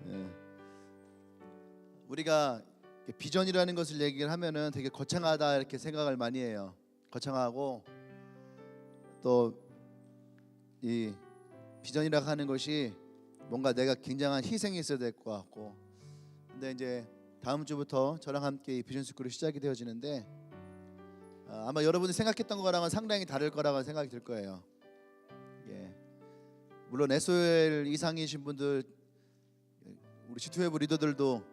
예. 우리가 비전이라는 것을 얘기를 하면은 되게 거창하다 이렇게 생각을 많이 해요. 거창하고 또 이 비전이라고 하는 것이 뭔가 내가 굉장한 희생이 있어야 될 것 같고, 근데 이제 다음 주부터 저랑 함께 이 비전 스쿨이 시작이 되어지는데 아마 여러분이 생각했던 거랑은 상당히 다를 거라고 생각이 들 거예요. 예. 물론 SOL 이상이신 분들, 우리 G2F 리더들도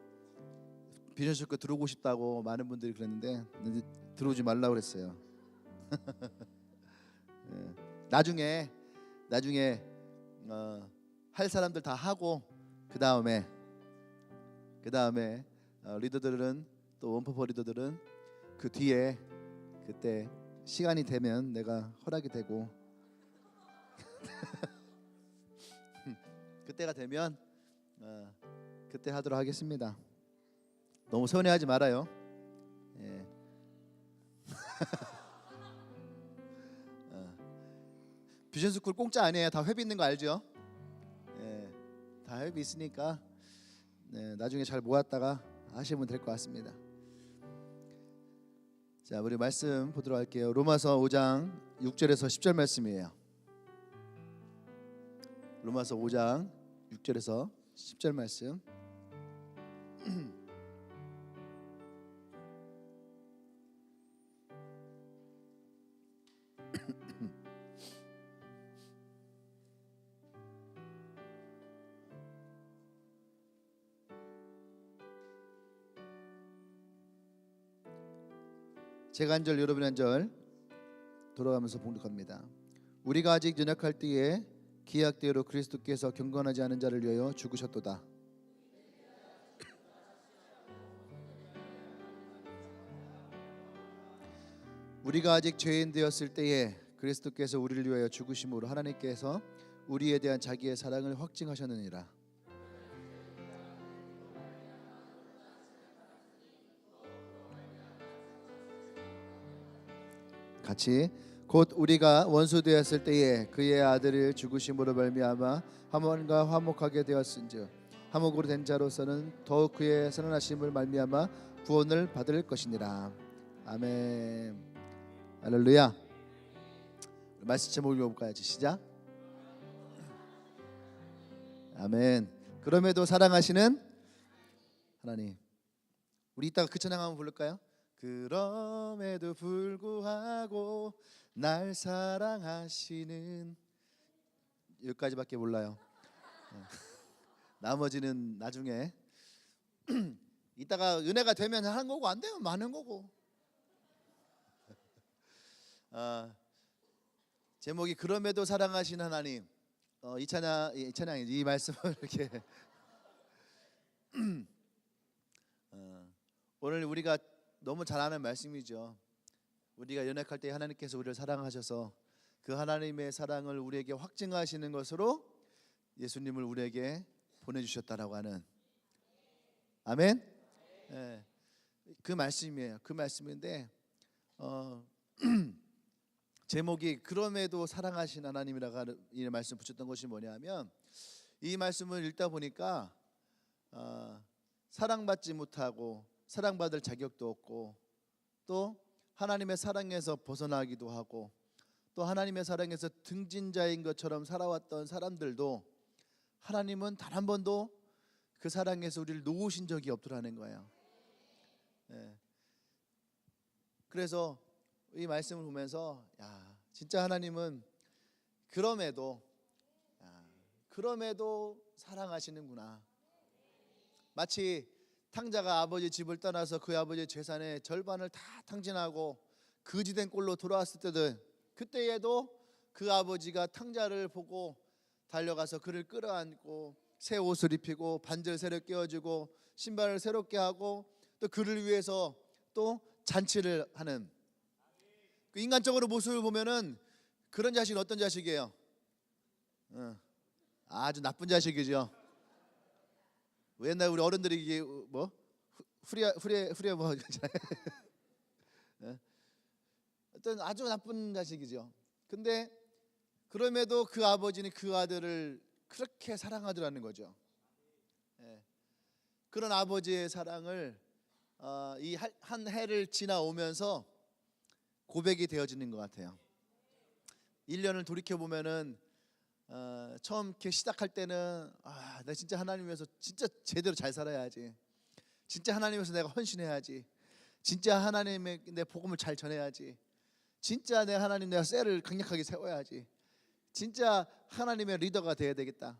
비전 스쿨 들어오고 싶다고 많은 분들이 그랬는데 들어오지 말라고 그랬어요. 예. 나중에 할 사람들 다 하고 그 다음에 리더들은 또 원퍼퍼 리더들은 그 뒤에 그때 시간이 되면 내가 허락이 되고 그때가 되면 그때 하도록 하겠습니다. 너무 서운해하지 말아요. 예. 비전 스쿨 공짜 아니에요. 다 회비 있는 거 알죠? 예, 다 회비 있으니까 나중에 잘 모았다가 하시면 될 것 같습니다. 자, 우리 말씀 보도록 할게요. 로마서 5장 6절에서 10절 말씀이에요. 로마서 5장 6절에서 10절 말씀. 제가 한 절 여러분 한 절 돌아가면서 봉독합니다. 우리가 아직 연약할 때에 기약대로 그리스도께서 경건하지 않은 자를 위하여 죽으셨도다. 우리가 아직 죄인 되었을 때에 그리스도께서 우리를 위하여 죽으심으로 하나님께서 우리에 대한 자기의 사랑을 확증하셨느니라. 같이 곧 우리가 원수 되었을 때에 그의 아들을 죽으심으로 말미암아 하몬과 화목하게 되었은즉 화목으로 된 자로서는 더욱 그의 선언하심을 말미암아 구원을 받을 것이니라. 아멘. 할렐루야. 말씀 제목을 읽어볼까요? 시작. 아멘. 그럼에도 사랑하시는 하나님. 우리 이따가 그 찬양 한번 부를까요? 그럼에도 불구하고 날 사랑하시는, 여기까지밖에 몰라요. 나머지는 나중에 이따가 은혜가 되면 하는 거고 안 되면 마는 거고. 제목이 그럼에도 사랑하시는 하나님. 이 찬양 이 말씀을 이렇게 오늘 우리가 너무 잘 아는 말씀이죠. 우리가 연약할 때 하나님께서 우리를 사랑하셔서 그 하나님의 사랑을 우리에게 확증하시는 것으로 예수님을 우리에게 보내주셨다라고 하는, 아멘. 예, 그 말씀이에요. 그 말씀인데 제목이 그럼에도 사랑하신 하나님이라고 하는 이 말씀 붙였던 것이 뭐냐면, 이 말씀을 읽다 보니까 사랑받지 못하고 사랑받을 자격도 없고 또 하나님의 사랑에서 벗어나기도 하고 또 하나님의 사랑에서 등진자인 것처럼 살아왔던 사람들도 하나님은 단 한 번도 그 사랑에서 우리를 놓으신 적이 없더라는 거예요. 예. 그래서 이 말씀을 보면서 진짜 하나님은 그럼에도 사랑하시는구나. 마치 탕자가 아버지 집을 떠나서 그 아버지의 재산의 절반을 다 탕진하고 거지된 꼴로 돌아왔을 때도, 그때에도 그 아버지가 탕자를 보고 달려가서 그를 끌어안고 새 옷을 입히고 반지를 새로 끼워주고 신발을 새롭게 하고 또 그를 위해서 또 잔치를 하는, 그 인간적으로 모습을 보면은 그런 자식은 어떤 자식이에요? 아주 나쁜 자식이죠. 옛날 우리 어른들이 이게 뭐 후리아 뭐 어떤 아주 나쁜 자식이죠. 근데 그럼에도 그 아버지는 그 아들을 그렇게 사랑하더라는 거죠. 예. 그런 아버지의 사랑을 이 한 해를 지나오면서 고백이 되어지는 것 같아요. 1년을 돌이켜 보면은 처음 이렇게 시작할 때는 나 진짜 하나님 위해서 진짜 제대로 잘 살아야지. 진짜 하나님 위해서 내가 헌신해야지. 진짜 하나님의 내 복음을 잘 전해야지. 진짜 내 하나님 내가 셀을 강력하게 세워야지. 진짜 하나님의 리더가 돼야 되겠다.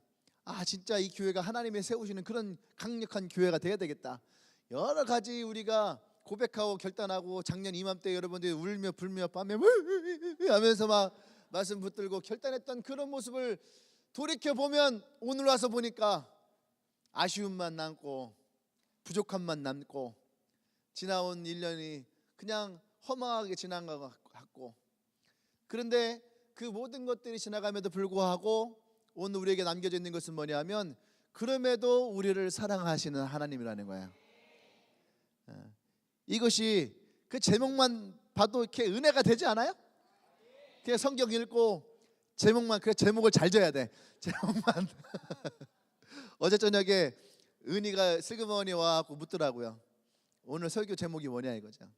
진짜 이 교회가 하나님이 세우시는 그런 강력한 교회가 돼야 되겠다. 여러 가지 우리가 고백하고 결단하고 작년 이맘때 여러분들이 울며 불며 밤에 하면서 막 말씀 붙들고 결단했던 그런 모습을 돌이켜 보면 오늘 와서 보니까 아쉬움만 남고 부족함만 남고 지나온 1년이 그냥 허망하게 지난 것 같고, 그런데 그 모든 것들이 지나감에도 불구하고 오늘 우리에게 남겨져 있는 것은 뭐냐면 그럼에도 우리를 사랑하시는 하나님이라는 거예요. 이것이 그 제목만 봐도 이렇게 은혜가 되지 않아요? 그냥 성경 읽고 제목만, 그래 제목을 잘 져야 돼. 제목만. 어제 저녁에 은희가 슬그머니 와갖고 묻더라고요. 오늘 설교 제목이 뭐냐 이거죠.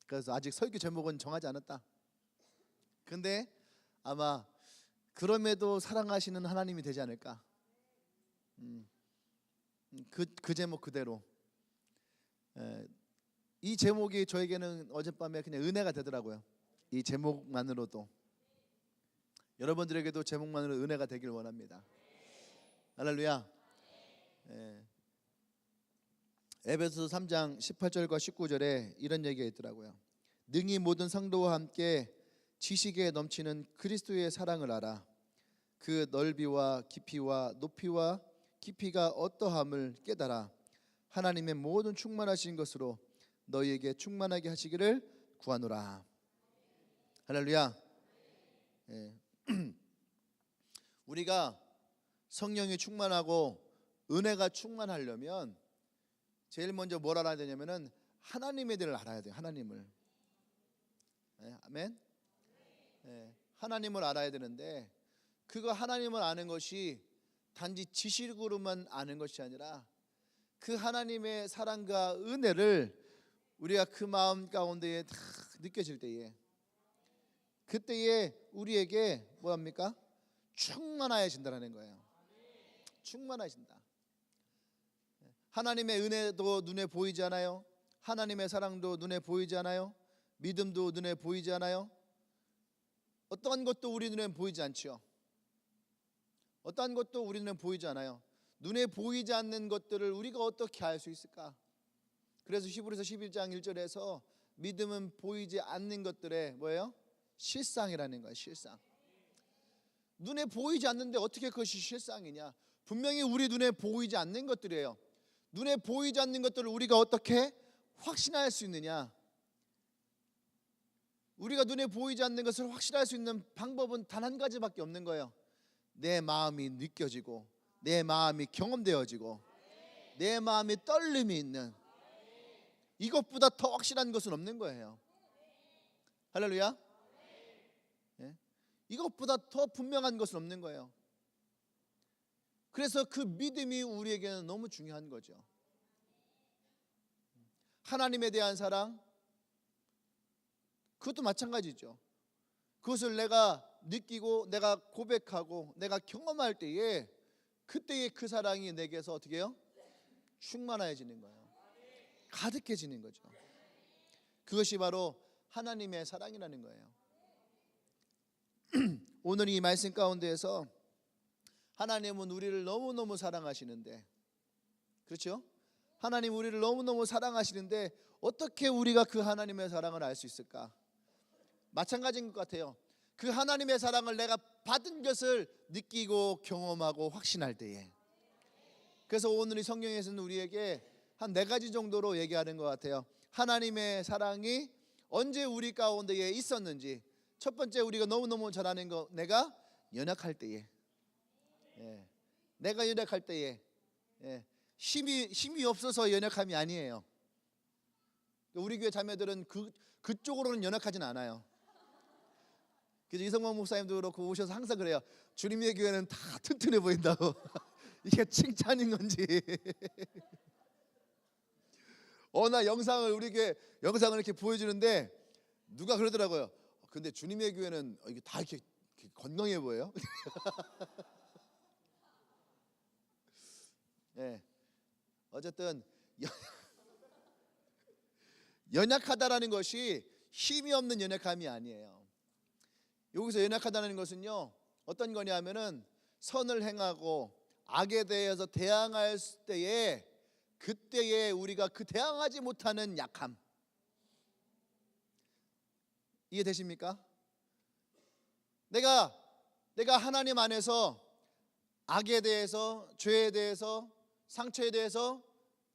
그래서 아직 설교 제목은 정하지 않았다. 근데 아마 그럼에도 사랑하시는 하나님이 되지 않을까. 그 제목 그대로. 이 제목이 저에게는 어젯밤에 그냥 은혜가 되더라고요. 이 제목만으로도. 여러분들에게도 제목만으로 은혜가 되길 원합니다. 할렐루야. 에베소서 3장 18절과 19절에 이런 얘기가 있더라고요. 능히 모든 성도와 함께 지식에 넘치는 그리스도의 사랑을 알아. 그 넓이와 깊이와 높이와 깊이가 어떠함을 깨달아 하나님의 모든 충만하신 것으로 너희에게 충만하게 하시기를 구하노라. 할렐루야. 우리가 성령이 충만하고 은혜가 충만하려면 제일 먼저 뭘 알아야 되냐면은 하나님의 대를 알아야 돼요. 하나님을. 아멘. 하나님을 알아야 되는데 그거 하나님을 아는 것이 단지 지식으로만 아는 것이 아니라 그 하나님의 사랑과 은혜를 우리가 그 마음 가운데에 다 느껴질 때에, 그때에 우리에게 뭐합니까? 충만해진다라는 거예요. 충만해진다. 하나님의 은혜도 눈에 보이지 않아요? 하나님의 사랑도 눈에 보이지 않아요? 믿음도 눈에 보이지 않아요? 어떠한 것도 우리 눈에 보이지 않죠. 어떠한 것도 우리 눈에 보이지 않아요. 눈에 보이지 않는 것들을 우리가 어떻게 알 수 있을까? 그래서 히브리서 11장 1절에서 믿음은 보이지 않는 것들의 뭐예요? 실상이라는 거예요. 실상. 눈에 보이지 않는데 어떻게 그것이 실상이냐? 분명히 우리 눈에 보이지 않는 것들이에요. 눈에 보이지 않는 것들을 우리가 어떻게 확신할 수 있느냐? 우리가 눈에 보이지 않는 것을 확신할 수 있는 방법은 단 한 가지밖에 없는 거예요. 내 마음이 느껴지고 내 마음이 경험되어지고 내 마음이 떨림이 있는, 이것보다 더 확실한 것은 없는 거예요. 할렐루야. 이것보다 더 분명한 것은 없는 거예요. 그래서 그 믿음이 우리에게는 너무 중요한 거죠. 하나님에 대한 사랑, 그것도 마찬가지죠. 그것을 내가 느끼고 내가 고백하고 내가 경험할 때에 그때의 그 사랑이 내게서 어떻게 해요? 충만해지는 거예요. 가득해지는 거죠. 그것이 바로 하나님의 사랑이라는 거예요. 오늘 이 말씀 가운데에서 하나님은 우리를 너무너무 사랑하시는데, 그렇죠? 하나님 우리를 너무너무 사랑하시는데 어떻게 우리가 그 하나님의 사랑을 알 수 있을까? 마찬가지인 것 같아요. 그 하나님의 사랑을 내가 받은 것을 느끼고 경험하고 확신할 때에. 그래서 오늘 이 성경에서는 우리에게 한 4가지 정도로 얘기하는 것 같아요. 하나님의 사랑이 언제 우리 가운데에 있었는지. 첫 번째, 우리가 너무너무 잘 아는 거, 내가 연약할 때에. 내가 연약할 때에. 힘이 없어서 연약함이 아니에요. 우리 교회 자매들은 그쪽으로는 연약하진 않아요. 그래서 이성광 목사님도 그렇고 오셔서 항상 그래요. 주님의 교회는 다 튼튼해 보인다고. 이게 칭찬인 건지. 나 영상을 우리에게 영상을 이렇게 보여주는데 누가 그러더라고요. 근데 주님의 교회는 이게 다 이렇게 건강해 보여요. 네. 어쨌든 연약하다라는 것이 힘이 없는 연약함이 아니에요. 여기서 연약하다는 것은요, 어떤 거냐면은 선을 행하고 악에 대해서 대항할 때에 그때에 우리가 그 대항하지 못하는 약함. 이해되십니까? 내가 하나님 안에서 악에 대해서, 죄에 대해서, 상처에 대해서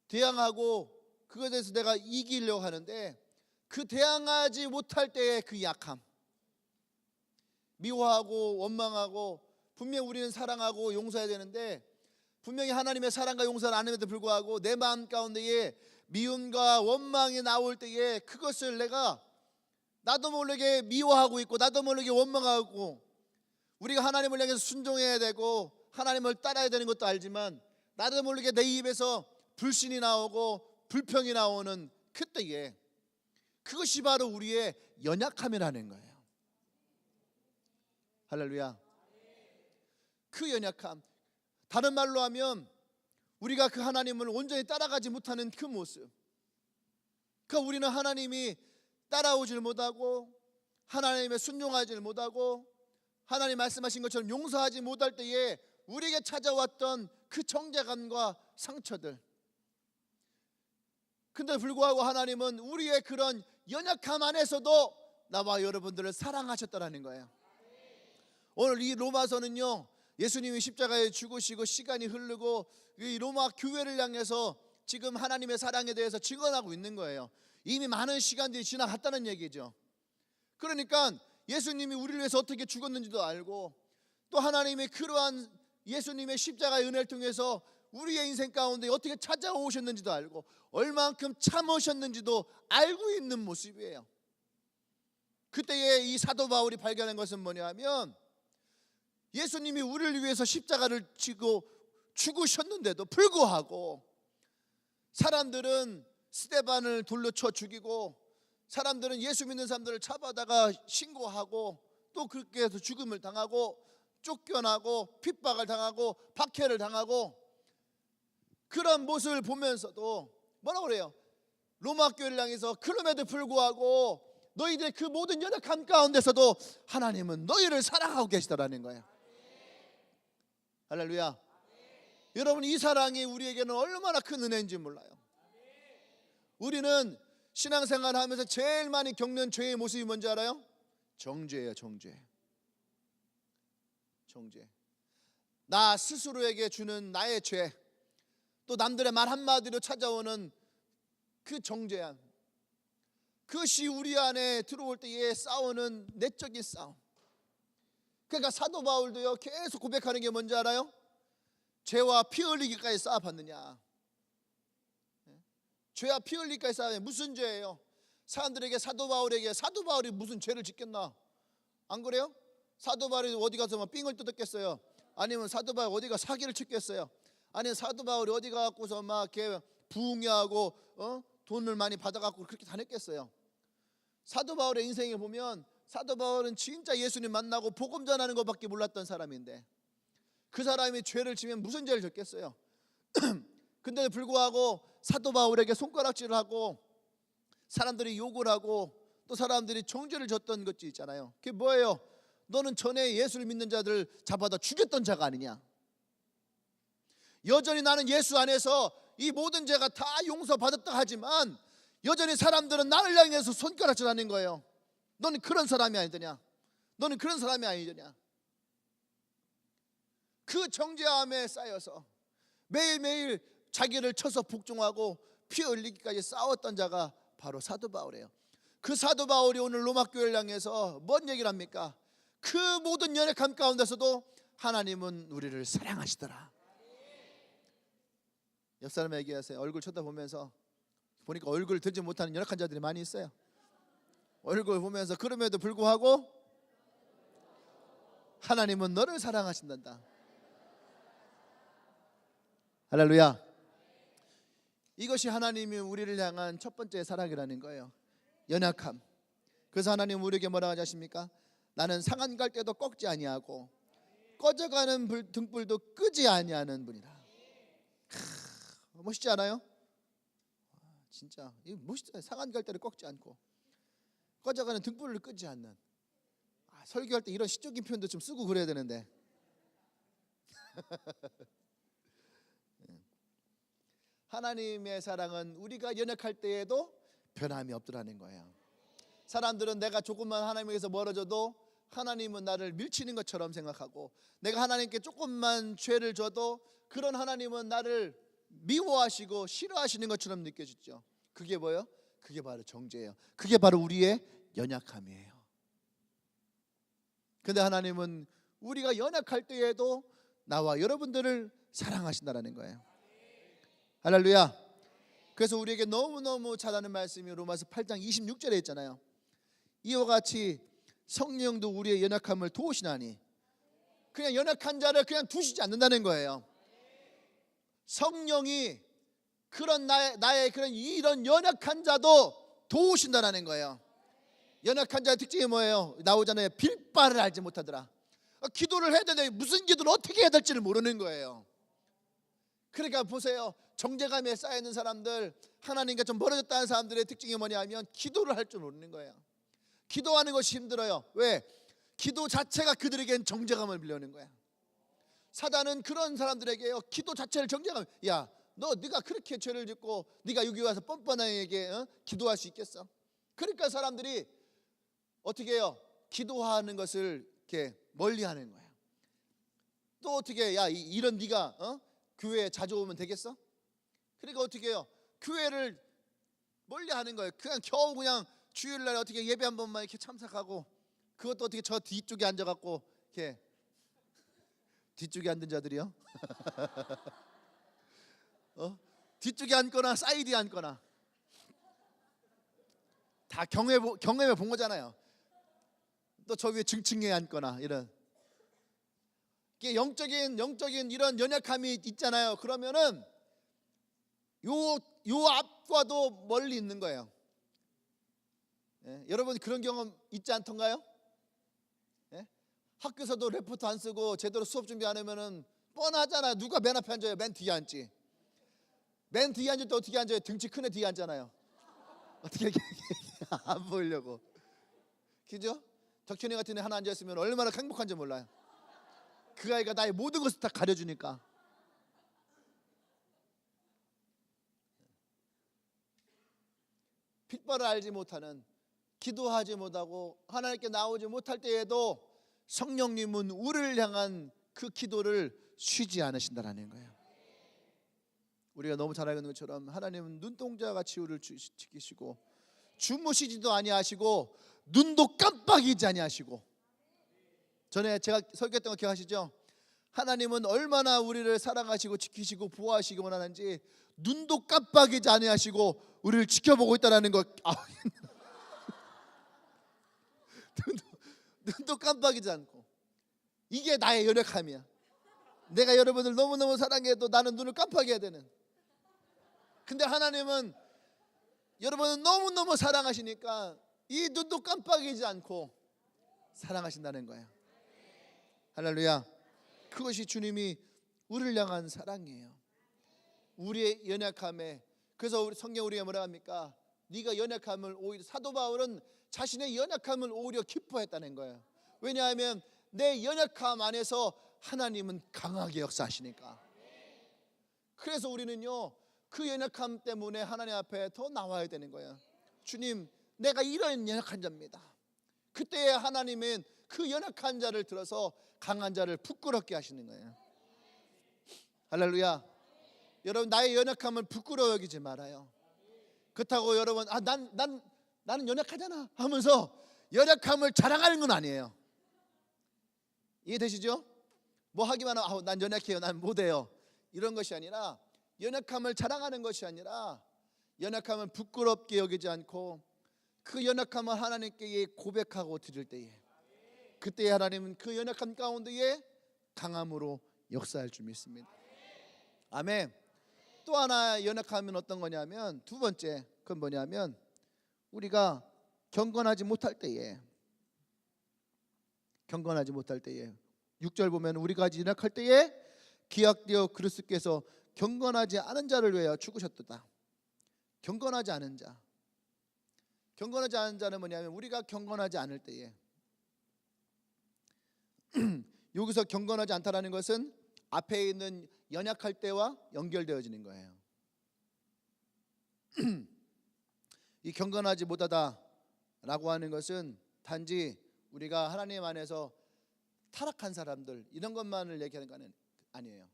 대항하고 그것에 대해서 내가 이기려고 하는데 그 대항하지 못할 때의 그 약함, 미워하고 원망하고, 분명히 우리는 사랑하고 용서해야 되는데 분명히 하나님의 사랑과 용서를 안 함에도 불구하고 내 마음 가운데에 미움과 원망이 나올 때에 그것을 내가 나도 모르게 미워하고 있고 나도 모르게 원망하고, 우리가 하나님을 향해서 순종해야 되고 하나님을 따라야 되는 것도 알지만 나도 모르게 내 입에서 불신이 나오고 불평이 나오는 그때에 그것이 바로 우리의 연약함이라는 거예요. 할렐루야. 그 연약함, 다른 말로 하면 우리가 그 하나님을 온전히 따라가지 못하는 그 모습, 그러니까 우리는 하나님이 따라오질 못하고 하나님의 순종하지 못하고 하나님 말씀하신 것처럼 용서하지 못할 때에 우리에게 찾아왔던 그 정죄감과 상처들, 근데 불구하고 하나님은 우리의 그런 연약함 안에서도 나와 여러분들을 사랑하셨다는 거예요. 오늘 이 로마서는요, 예수님이 십자가에 죽으시고 시간이 흐르고 이 로마 교회를 향해서 지금 하나님의 사랑에 대해서 증언하고 있는 거예요. 이미 많은 시간들이 지나갔다는 얘기죠. 그러니까 예수님이 우리를 위해서 어떻게 죽었는지도 알고, 또 하나님의 그러한 예수님의 십자가의 은혜를 통해서 우리의 인생 가운데 어떻게 찾아오셨는지도 알고 얼만큼 참으셨는지도 알고 있는 모습이에요. 그때에 이 사도 바울이 발견한 것은 뭐냐면, 예수님이 우리를 위해서 십자가를 지고 죽으셨는데도 불구하고 사람들은 스데반을 돌로 쳐 죽이고, 사람들은 예수 믿는 사람들을 잡아다가 신고하고, 또 그렇게 해서 죽음을 당하고 쫓겨나고 핍박을 당하고 박해를 당하고, 그런 모습을 보면서도 뭐라고 그래요? 로마 교회를 향해서 그럼에도 불구하고 너희들의 그 모든 연약함 가운데서도 하나님은 너희를 사랑하고 계시다라는 거예요. 할렐루야. 여러분, 이 사랑이 우리에게는 얼마나 큰 은혜인지 몰라요. 우리는 신앙생활 하면서 제일 많이 겪는 죄의 모습이 뭔지 알아요? 정죄예요. 정죄. 나 스스로에게 주는 나의 죄, 또 남들의 말 한마디로 찾아오는 그 정죄함, 그것이 우리 안에 들어올 때에 싸우는 내적인 싸움. 그러니까 사도 바울도요, 계속 고백하는 게 뭔지 알아요? 죄와 피 흘리기까지 싸워봤느냐. 죄와 피 흘리기까지 싸우냐. 무슨 죄예요? 사람들에게 사도 바울이 무슨 죄를 짓겠나? 안 그래요? 사도 바울이 어디 가서 막 삥을 뜯었겠어요? 아니면 사도 바울이 어디가 사기를 쳤겠어요? 아니면 사도 바울이 어디 가고서 막 이렇게 부흥하고 돈을 많이 받아갖고 그렇게 다녔겠어요? 사도 바울의 인생을 보면 사도 바울은 진짜 예수님 만나고 복음 전하는 것밖에 몰랐던 사람인데, 그 사람이 죄를 지면 무슨 죄를 졌겠어요? 근데 불구하고 사도 바울에게 손가락질을 하고 사람들이 욕을 하고 또 사람들이 정죄를 졌던 것이 있잖아요. 그게 뭐예요? 너는 전에 예수를 믿는 자들을 잡아다 죽였던 자가 아니냐. 여전히 나는 예수 안에서 이 모든 죄가 다 용서받았다 하지만 여전히 사람들은 나를 향해서 손가락질하는 거예요. 너는 그런 사람이 아니더냐? 너는 그런 사람이 아니더냐? 그 정죄함에 쌓여서 매일매일 자기를 쳐서 복종하고 피 흘리기까지 싸웠던 자가 바로 사도 바울이에요. 그 사도 바울이 오늘 로마 교회를 향해서 뭔 얘기를 합니까? 그 모든 연약함 가운데서도 하나님은 우리를 사랑하시더라. 옆 사람에게 얘기하세요. 얼굴 쳐다보면서, 보니까 얼굴 들지 못하는 연약한 자들이 많이 있어요. 얼굴 보면서 그럼에도 불구하고 하나님은 너를 사랑하신단다. 할렐루야. 이것이 하나님이 우리를 향한 첫 번째 사랑이라는 거예요. 연약함. 그래서 하나님 우리에게 뭐라고 하십니까? 나는 상한 갈 때도 꺾지 아니하고 꺼져가는 등불도 끄지 아니하는 분이다. 멋있지 않아요? 진짜 이 멋있어요. 상한 갈 때를 꺾지 않고 꺼져가는 등불을 끄지 않는. 설교할 때 이런 시적인 표현도 좀 쓰고 그래야 되는데. 하나님의 사랑은 우리가 연약할 때에도 변함이 없더라는 거예요. 사람들은 내가 조금만 하나님에게서 멀어져도 하나님은 나를 밀치는 것처럼 생각하고, 내가 하나님께 조금만 죄를 져도 그런 하나님은 나를 미워하시고 싫어하시는 것처럼 느껴지죠. 그게 뭐예요? 그게 바로 정죄예요. 그게 바로 우리의 연약함이에요. 근데 하나님은 우리가 연약할 때에도 나와 여러분들을 사랑하신다는 거예요. 할렐루야. 그래서 우리에게 너무너무 잘하는 말씀이 로마서 8장 26절에 있잖아요. 이와 같이 성령도 우리의 연약함을 도우시나니. 그냥 연약한 자를 그냥 두시지 않는다는 거예요. 성령이 그런 나의 그런 이런 연약한 자도 도우신다는 거예요. 연약한 자의 특징이 뭐예요? 나오잖아요. 빌바를 알지 못하더라. 기도를 해야 되는데 무슨 기도를 어떻게 해야 될지를 모르는 거예요. 그러니까 보세요. 정죄감에 쌓여있는 사람들, 하나님과 좀 멀어졌다는 사람들의 특징이 뭐냐면 기도를 할 줄 모르는 거예요. 기도하는 것이 힘들어요. 왜? 기도 자체가 그들에겐 정죄감을 빌려오는 거야. 사단은 그런 사람들에게요, 기도 자체를 정죄감. 야, 네가 그렇게 죄를 짓고 네가 여기 와서 뻔뻔하게 기도할 수 있겠어? 그러니까 사람들이 어떻게 해요? 기도하는 것을 이렇게 멀리하는 거예요. 또 어떻게 야 이런 네가 교회에 자주 오면 되겠어? 그러니까 어떻게 해요? 교회를 멀리하는 거예요. 그냥 겨우 그냥 주일날 어떻게 예배 한 번만 이렇게 참석하고, 그것도 어떻게 저 뒤쪽에 앉아갖고 이렇게 뒤쪽에 앉은 자들이요? 뒤쪽에 앉거나 사이드에 앉거나 다 경험해 본 거잖아요. 또 저 위에 증층에 앉거나 이런 영적인 이런 연약함이 있잖아요. 그러면은 요 앞과도 멀리 있는 거예요. 예? 여러분 그런 경험 있지 않던가요? 예? 학교에서도 레포트 안 쓰고 제대로 수업 준비 안 하면은 뻔하잖아요. 누가 맨 앞에 앉아요? 맨 뒤에 앉지. 맨 뒤에 앉을 때 어떻게 앉아요? 등치 큰 애 뒤에 앉잖아요. 어떻게 안 보이려고. 그죠? 덕현이 같은 애 하나 앉아있으면 얼마나 행복한지 몰라요. 그 아이가 나의 모든 것을 다 가려주니까. 빛발을 알지 못하는, 기도하지 못하고 하나님께 나오지 못할 때에도 성령님은 우리를 향한 그 기도를 쉬지 않으신다라는 거예요. 우리가 너무 잘 알고 있는 것처럼 하나님은 눈동자같이 우리를 지키시고 주무시지도 아니하시고 눈도 깜빡이지 아니하시고. 전에 제가 설교했던 거 기억하시죠? 하나님은 얼마나 우리를 사랑하시고 지키시고 보호하시기 원하는지 눈도 깜빡이지 아니하시고 우리를 지켜보고 있다는 거. 눈도 깜빡이지 않고. 이게 나의 연약함이야. 내가 여러분들 너무너무 사랑해도 나는 눈을 깜빡여야 되는. 근데 하나님은 여러분은 너무너무 사랑하시니까 이 눈도 깜빡이지 않고 사랑하신다는 거예요. 할렐루야. 그것이 주님이 우리를 향한 사랑이에요. 우리의 연약함에. 그래서 성경 우리가 뭐라 합니까? 네가 연약함을 오히려, 사도 바울은 자신의 연약함을 오히려 기뻐했다는 거예요. 왜냐하면 내 연약함 안에서 하나님은 강하게 역사하시니까. 그래서 우리는요 그 연약함 때문에 하나님 앞에 더 나와야 되는 거예요. 주님, 내가 이런 연약한 자입니다. 그때 하나님은 그 연약한 자를 들어서 강한 자를 부끄럽게 하시는 거예요. 할렐루야. 여러분, 나의 연약함을 부끄러워 여기지 말아요. 그렇다고 여러분 나는 연약하잖아 하면서 연약함을 자랑하는 건 아니에요. 이해되시죠? 뭐 하기만 하면 난 연약해요, 난 못해요, 이런 것이 아니라, 연약함을 자랑하는 것이 아니라 연약함을 부끄럽게 여기지 않고 그 연약함을 하나님께 고백하고 드릴 때에 그때 하나님은 그 연약한 가운데에 강함으로 역사할 줄 믿습니다. 아멘. 또 하나 연약하면 어떤 거냐면, 두 번째 그건 뭐냐면, 우리가 경건하지 못할 때에 6절 보면, 우리가 연약할 때에 기약되어 그리스도께서 경건하지 않은 자를 위하여 죽으셨도다. 경건하지 않은 자는 뭐냐면, 우리가 경건하지 않을 때에 여기서 경건하지 않다라는 것은 앞에 있는 연약할 때와 연결되어지는 거예요. 이 경건하지 못하다라고 하는 것은 단지 우리가 하나님 안에서 타락한 사람들, 이런 것만을 얘기하는 건 아니에요.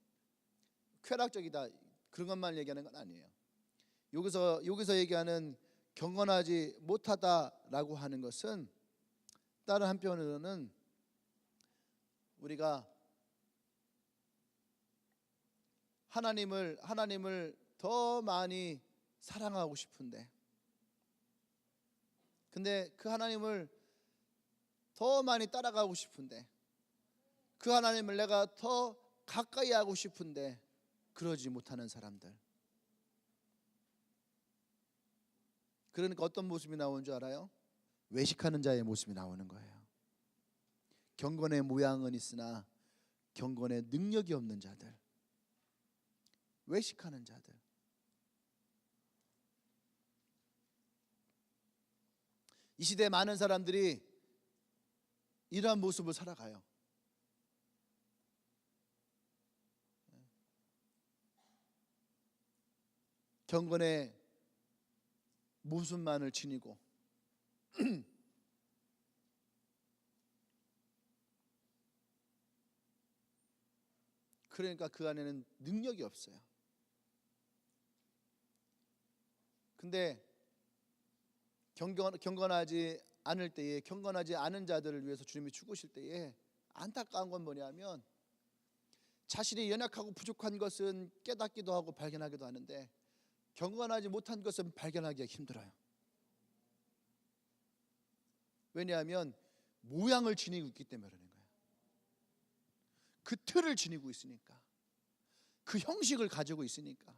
쾌락적이다, 그런 것만 얘기하는 건 아니에요. 여기서 얘기하는 경건하지 못하다라고 하는 것은 다른 한편으로는 우리가 하나님을 더 많이 사랑하고 싶은데, 근데 그 하나님을 더 많이 따라가고 싶은데, 그 하나님을 내가 더 가까이 하고 싶은데 그러지 못하는 사람들. 그러니까 어떤 모습이 나오는 줄 알아요? 외식하는 자의 모습이 나오는 거예요. 경건의 모양은 있으나 경건의 능력이 없는 자들, 외식하는 자들. 이 시대에 많은 사람들이 이러한 모습을 살아가요. 경건의 모습만을 지니고 그러니까 그 안에는 능력이 없어요. 근데 경건하지 않을 때에, 경건하지 않은 자들을 위해서 주님이 죽으실 때에 안타까운 건 뭐냐면, 자신이 연약하고 부족한 것은 깨닫기도 하고 발견하기도 하는데 경건하지 못한 것은 발견하기가 힘들어요. 왜냐하면 모양을 지니고 있기 때문에 그러는 거예요. 그 틀을 지니고 있으니까, 그 형식을 가지고 있으니까.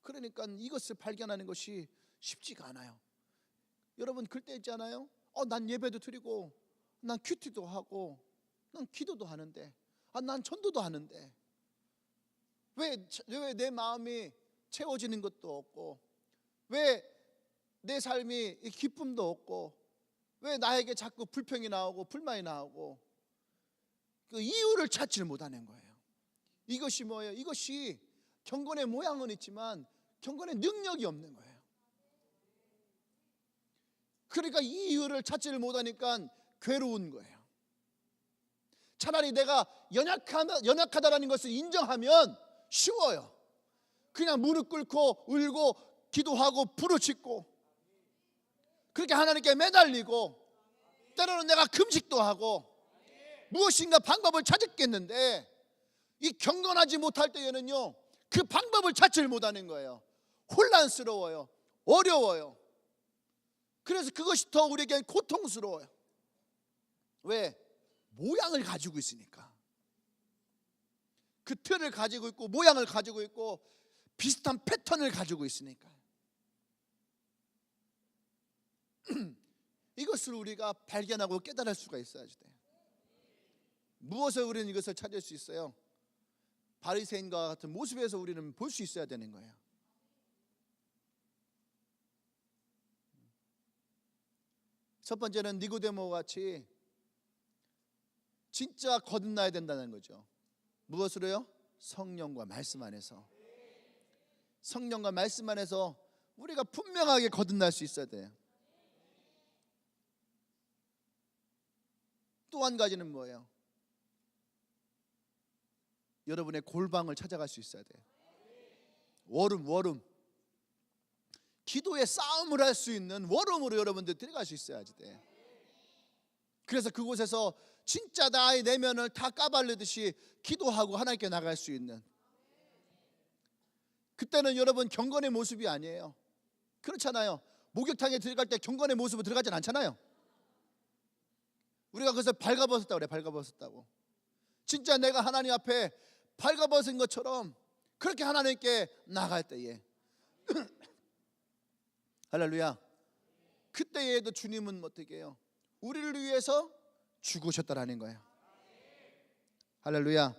그러니까 이것을 발견하는 것이 쉽지가 않아요. 여러분 그럴 때 있잖아요. 난 예배도 드리고, 난 큐티도 하고, 난 기도도 하는데, 난 전도도 하는데 왜 내 마음이 채워지는 것도 없고, 왜 내 삶이 기쁨도 없고, 왜 나에게 자꾸 불평이 나오고 불만이 나오고, 그 이유를 찾지를 못하는 거예요. 이것이 뭐예요? 이것이 경건의 모양은 있지만 경건의 능력이 없는 거예요. 그러니까 이 이유를 찾지를 못하니까 괴로운 거예요. 차라리 내가 연약하다라는 것을 인정하면 쉬워요. 그냥 무릎 꿇고 울고 기도하고 부르짖고, 그렇게 하나님께 매달리고, 때로는 내가 금식도 하고 무엇인가 방법을 찾았겠는데, 이 경건하지 못할 때에는요, 그 방법을 찾지를 못하는 거예요. 혼란스러워요. 어려워요. 그래서 그것이 더 우리에게 고통스러워요. 왜? 모양을 가지고 있으니까. 그 틀을 가지고 있고 모양을 가지고 있고 비슷한 패턴을 가지고 있으니까. 이것을 우리가 발견하고 깨달을 수가 있어야 돼요. 무엇을 우리는 이것을 찾을 수 있어요? 바리새인과 같은 모습에서 우리는 볼 수 있어야 되는 거예요. 첫 번째는 니고데모 같이 진짜 거듭나야 된다는 거죠. 무엇으로요? 성령과 말씀 안에서. 성령과 말씀 안에서 우리가 분명하게 거듭날 수 있어야 돼요. 또 한 가지는 뭐예요? 여러분의 골방을 찾아갈 수 있어야 돼요. 워룸. 기도의 싸움을 할 수 있는 워룸으로 여러분들 들어갈 수 있어야지 돼. 그래서 그곳에서 진짜 나의 내면을 다 까발리듯이 기도하고 하나님께 나갈 수 있는, 그때는 여러분 경건의 모습이 아니에요. 그렇잖아요. 목욕탕에 들어갈 때 경건의 모습으로 들어가진 않잖아요. 우리가 그래서 발가벗었다고 그래. 발가벗었다고. 진짜 내가 하나님 앞에 발가벗은 것처럼 그렇게 하나님께 나갈 때에 할렐루야. 그때에도 주님은 어떻게 해요? 우리를 위해서 죽으셨다라는 거예요. 할렐루야.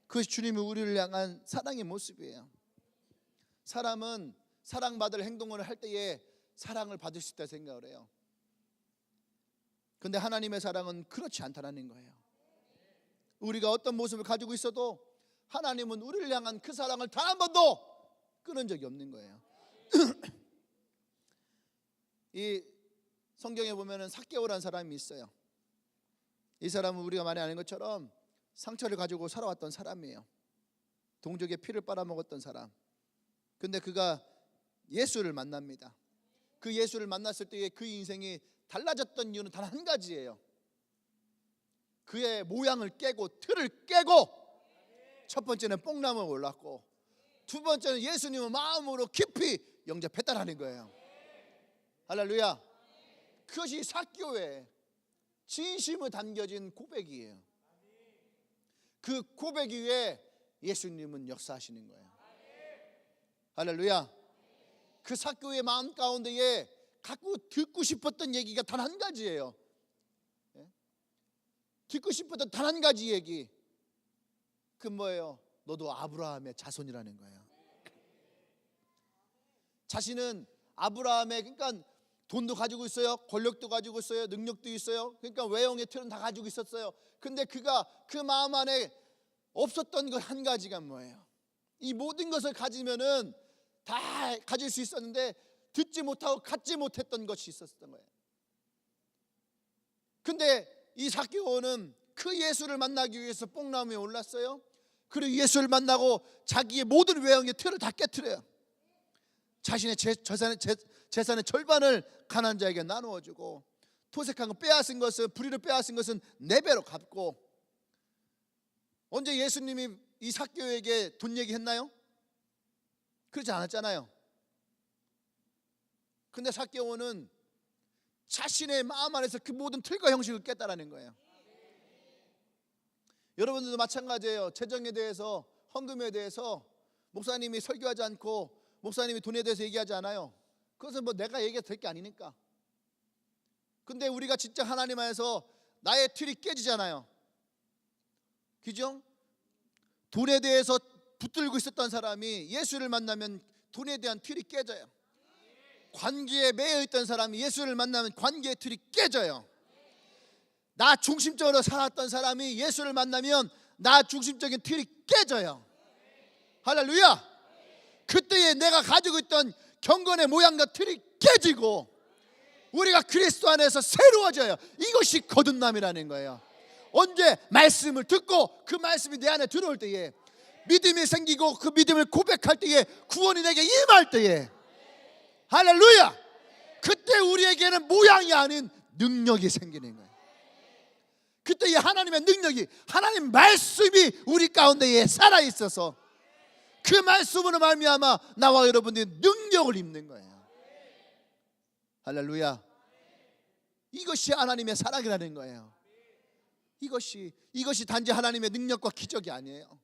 그것이 주님이 우리를 향한 사랑의 모습이에요. 사람은 사랑받을 행동을 할 때에 사랑을 받을 수 있다 생각을 해요. 근데 하나님의 사랑은 그렇지 않다는 거예요. 우리가 어떤 모습을 가지고 있어도 하나님은 우리를 향한 그 사랑을 단 한 번도 끊은 적이 없는 거예요. 이 성경에 보면은 삭개오라는 사람이 있어요. 이 사람은 우리가 많이 아는 것처럼 상처를 가지고 살아왔던 사람이에요. 동족의 피를 빨아먹었던 사람. 근데 그가 예수를 만납니다. 그 예수를 만났을 때의 그 인생이 달라졌던 이유는 단 한 가지예요. 그의 모양을 깨고 틀을 깨고, 첫 번째는 뽕나무에 올랐고, 두 번째는 예수님을 마음으로 깊이 영접했다라는 거예요. 할렐루야. 그것이 삭개오의 진심을 담겨진 고백이에요. 그 고백 위에 예수님은 역사하시는 거예요. 할렐루야. 그 삭개오의 마음 가운데에 갖고 듣고 싶었던 얘기가 단 한 가지예요. 듣고 싶었던 단 한 가지 얘기. 그 뭐예요? 너도 아브라함의 자손이라는 거예요. 자신은 아브라함의, 그러니까 돈도 가지고 있어요, 권력도 가지고 있어요, 능력도 있어요. 그러니까 외형의 틀은 다 가지고 있었어요. 근데 그가 그 마음 안에 없었던 것 한 가지가 뭐예요? 이 모든 것을 가지면은 다 가질 수 있었는데 듣지 못하고 갖지 못했던 것이 있었던 거예요. 근데 이 삭개오는 그 예수를 만나기 위해서 뽕나무에 올랐어요. 그리고 예수를 만나고 자기의 모든 외형의 틀을 다 깨트려요. 자신의 재산의 절반을 가난한 자에게 나누어주고, 토색한 거 빼앗은 것은, 불의를 빼앗은 것은 4배로 갚고. 언제 예수님이 이 삭개오에게 돈 얘기했나요? 그렇지 않았잖아요. 근데 삭개오는 자신의 마음 안에서 그 모든 틀과 형식을 깼다라는 거예요. 여러분들도 마찬가지예요. 재정에 대해서, 헌금에 대해서 목사님이 설교하지 않고 목사님이 돈에 대해서 얘기하지 않아요. 그것은 뭐 내가 얘기해도 될 게 아니니까. 근데 우리가 진짜 하나님 안에서 나의 틀이 깨지잖아요. 그죠? 돈에 대해서 붙들고 있었던 사람이 예수를 만나면 돈에 대한 틀이 깨져요. 관계에 매여 있던 사람이 예수를 만나면 관계의 틀이 깨져요. 나 중심적으로 살았던 사람이 예수를 만나면 나 중심적인 틀이 깨져요. 할렐루야. 그때에 내가 가지고 있던 경건의 모양과 틀이 깨지고 우리가 그리스도 안에서 새로워져요. 이것이 거듭남이라는 거예요. 언제? 말씀을 듣고 그 말씀이 내 안에 들어올 때에, 믿음이 생기고 그 믿음을 고백할 때에, 구원이 내게 임할 때에. 할렐루야. 그때 우리에게는 모양이 아닌 능력이 생기는 거예요. 그때 이 하나님의 능력이, 하나님 말씀이 우리 가운데에 살아있어서 그 말씀으로 말미암아 나와 여러분들이 능력을 입는 거예요. 할렐루야. 이것이 하나님의 사랑이라는 거예요. 이것이 단지 하나님의 능력과 기적이 아니에요.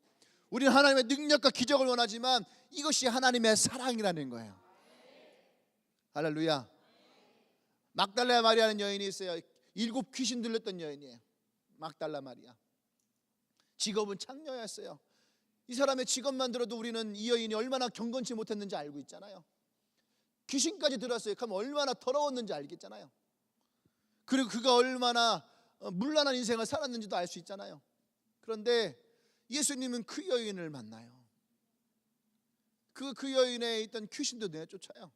우리는 하나님의 능력과 기적을 원하지만 이것이 하나님의 사랑이라는 거예요. 할렐루야. 막달라 마리아라는 여인이 있어요. 7 귀신 들렸던 여인이에요. 막달라 마리아. 직업은 창녀였어요. 이 사람의 직업만 들어도 우리는 이 여인이 얼마나 경건치 못했는지 알고 있잖아요. 귀신까지 들었어요. 그럼 얼마나 더러웠는지 알겠잖아요. 그리고 그가 얼마나 문란한 인생을 살았는지도 알 수 있잖아요. 그런데 예수님은 그 여인을 만나요. 그 여인에 있던 귀신도 내쫓아요.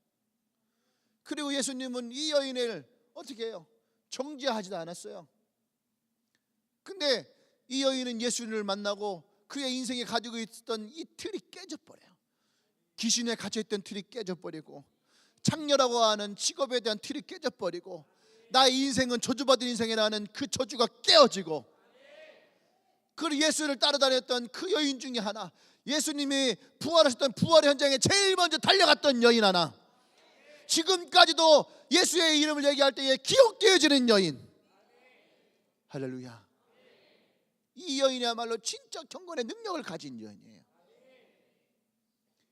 그리고 예수님은 이 여인을 어떻게 해요? 정죄하지도 않았어요. 근데 이 여인은 예수님을 만나고 그의 인생에 가지고 있었던 이 틀이 깨져버려요. 귀신에 갇혀있던 틀이 깨져버리고, 창녀라고 하는 직업에 대한 틀이 깨져버리고, 나의 인생은 저주받은 인생이라는 그 저주가 깨어지고, 그리고 예수를 따라다녔던 그 여인 중에 하나, 예수님이 부활하셨던 부활의 현장에 제일 먼저 달려갔던 여인 하나, 지금까지도 예수의 이름을 얘기할 때에 기억되어지는 여인. 할렐루야. 이 여인이야말로 진짜 경건의 능력을 가진 여인이에요.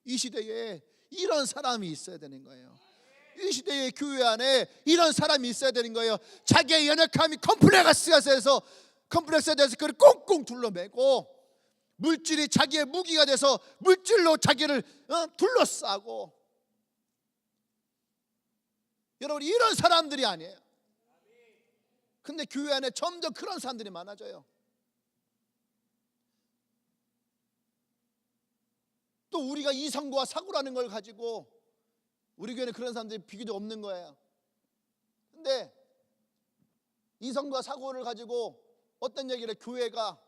이 시대에 이런 사람이 있어야 되는 거예요. 이 시대의 교회 안에 이런 사람이 있어야 되는 거예요. 자기의 연약함이 컴플렉스에 대해서 그를 꽁꽁 둘러매고 물질이 자기의 무기가 돼서 물질로 자기를 둘러싸고. 여러분, 이런 사람들이 아니에요. 근데 교회 안에 점점 그런 사람들이 많아져요. 또 우리가 이성과 사고라는 걸 가지고 우리 교회는 그런 사람들이 비교적 없는 거예요. 근데 이성과 사고를 가지고 어떤 얘기를 교회가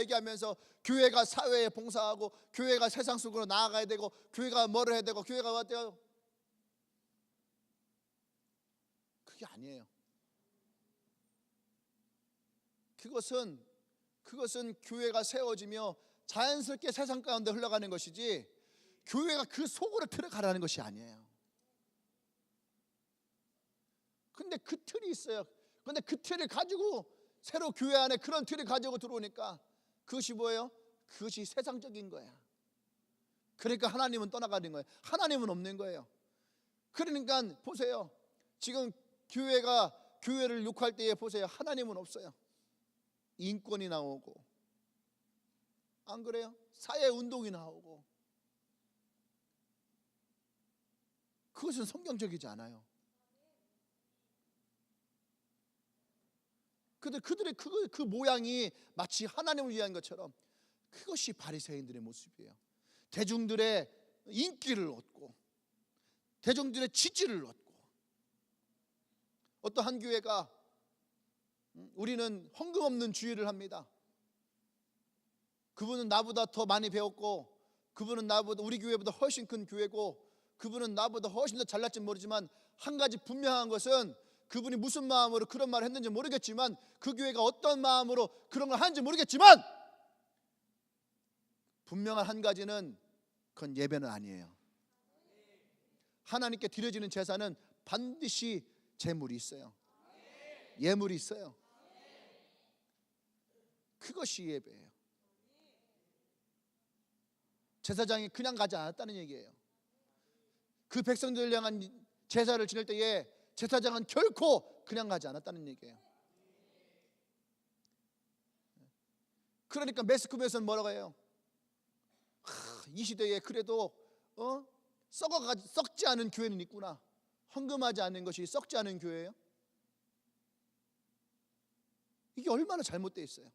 얘기하면서 교회가 사회에 봉사하고 교회가 세상 속으로 나아가야 되고 교회가 뭐를 해야 되고 교회가 어때요? 그게 아니에요. 그것은 교회가 세워지며 자연스럽게 세상 가운데 흘러가는 것이지 교회가 그 속으로 들어가라는 것이 아니에요. 근데 그 틀이 있어요. 근데 그 틀을 가지고 새로 교회 안에 그런 틀을 가지고 들어오니까 그것이 뭐예요? 그것이 세상적인 거야. 그러니까 하나님은 떠나가는 거예요. 하나님은 없는 거예요. 그러니까 보세요. 지금 교회를 욕할 때에 보세요. 하나님은 없어요. 인권이 나오고, 안 그래요? 사회운동이 나오고. 그것은 성경적이지 않아요. 그들의 그 모양이 마치 하나님을 위한 것처럼 그것이 바리새인들의 모습이에요. 대중들의 인기를 얻고 대중들의 지지를 얻고. 어떤 한 교회가 우리는 헌금 없는 주일을 합니다. 그분은 나보다 더 많이 배웠고 그분은 나보다 우리 교회보다 훨씬 큰 교회고 그분은 나보다 훨씬 더 잘날지 모르지만 한 가지 분명한 것은 그분이 무슨 마음으로 그런 말을 했는지 모르겠지만 그 교회가 어떤 마음으로 그런 걸 하는지 모르겠지만 분명한 한 가지는 그건 예배는 아니에요. 하나님께 드려지는 제사는 반드시 제물이 있어요. 예물이 있어요. 그것이 예배예요. 제사장이 그냥 가지 않았다는 얘기예요. 그 백성들을 향한 제사를 지낼 때에 제사장은 결코 그냥 가지 않았다는 얘기예요. 그러니까 매스컴에서는 뭐라고 해요? 이 시대에 그래도 썩지 않은 교회는 있구나. 헌금하지 않는 것이 썩지 않은 교회예요? 이게 얼마나 잘못되어 있어요.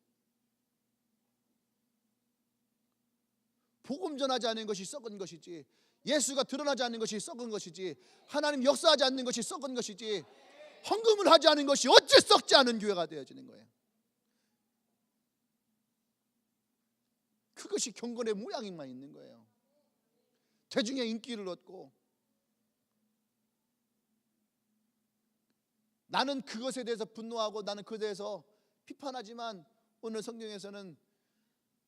복음 전하지 않는 것이 썩은 것이지 예수가 드러나지 않는 것이 썩은 것이지 하나님 역사하지 않는 것이 썩은 것이지 헌금을 하지 않은 것이 어째 썩지 않은 교회가 되어지는 거예요. 그것이 경건의 모양만 있는 거예요. 대중의 인기를 얻고 나는 그것에 대해서 분노하고 나는 그것에 대해서 비판하지만 오늘 성경에서는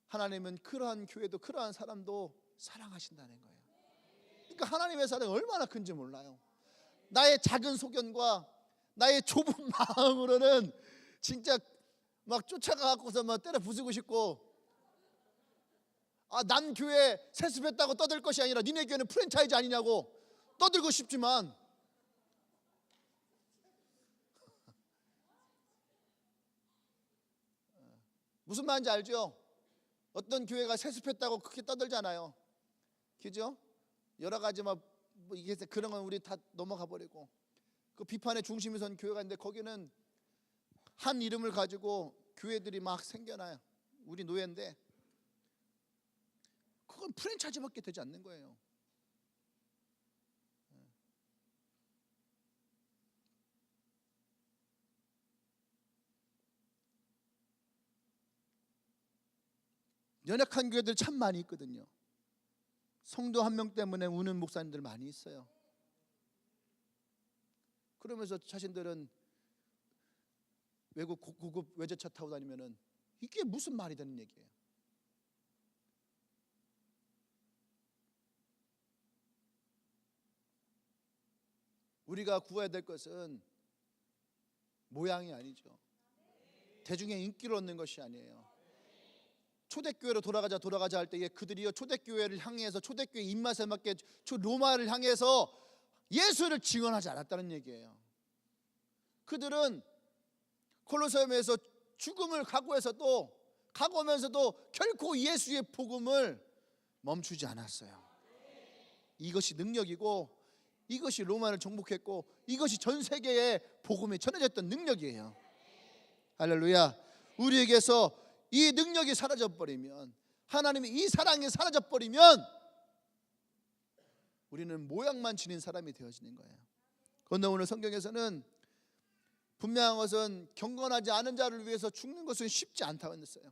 하나님은 그러한 교회도 그러한 사람도 사랑하신다는 거예요. 그러니까 하나님의 사랑이 얼마나 큰지 몰라요. 나의 작은 소견과 나의 좁은 마음으로는 진짜 막 쫓아가고서 막 때려 부수고 싶고 난 교회 세습했다고 떠들 것이 아니라 니네 교회는 프랜차이즈 아니냐고 떠들고 싶지만 무슨 말인지 알죠? 어떤 교회가 세습했다고 그렇게 떠들잖아요. 그죠? 여러 가지 이게 그런 건 우리 다 넘어가 버리고 그 비판의 중심에 선 교회가 있는데 거기는 한 이름을 가지고 교회들이 막 생겨나요. 우리 노예인데 그건 프랜차이즈밖에 되지 않는 거예요. 연약한 교회들 참 많이 있거든요. 성도 한 명 때문에 우는 목사님들 많이 있어요. 그러면서 자신들은 외국 고급 외제차 타고 다니면은 이게 무슨 말이 되는 얘기예요. 우리가 구해야 될 것은 모양이 아니죠. 대중의 인기를 얻는 것이 아니에요. 초대교회로 돌아가자 할 때에 그들이요 초대교회를 향해서 초대교회 입맛에 맞게 로마를 향해서 예수를 증언하지 않았다는 얘기예요. 그들은 콜로세움에서 죽음을 각오하면서도 결코 예수의 복음을 멈추지 않았어요. 이것이 능력이고 이것이 로마를 정복했고 이것이 전 세계에 복음이 전해졌던 능력이에요. 할렐루야. 우리에게서 이 능력이 사라져버리면, 하나님의 이 사랑이 사라져버리면 우리는 모양만 지닌 사람이 되어지는 거예요. 그런데 오늘 성경에서는 분명한 것은 경건하지 않은 자를 위해서 죽는 것은 쉽지 않다고 했어요.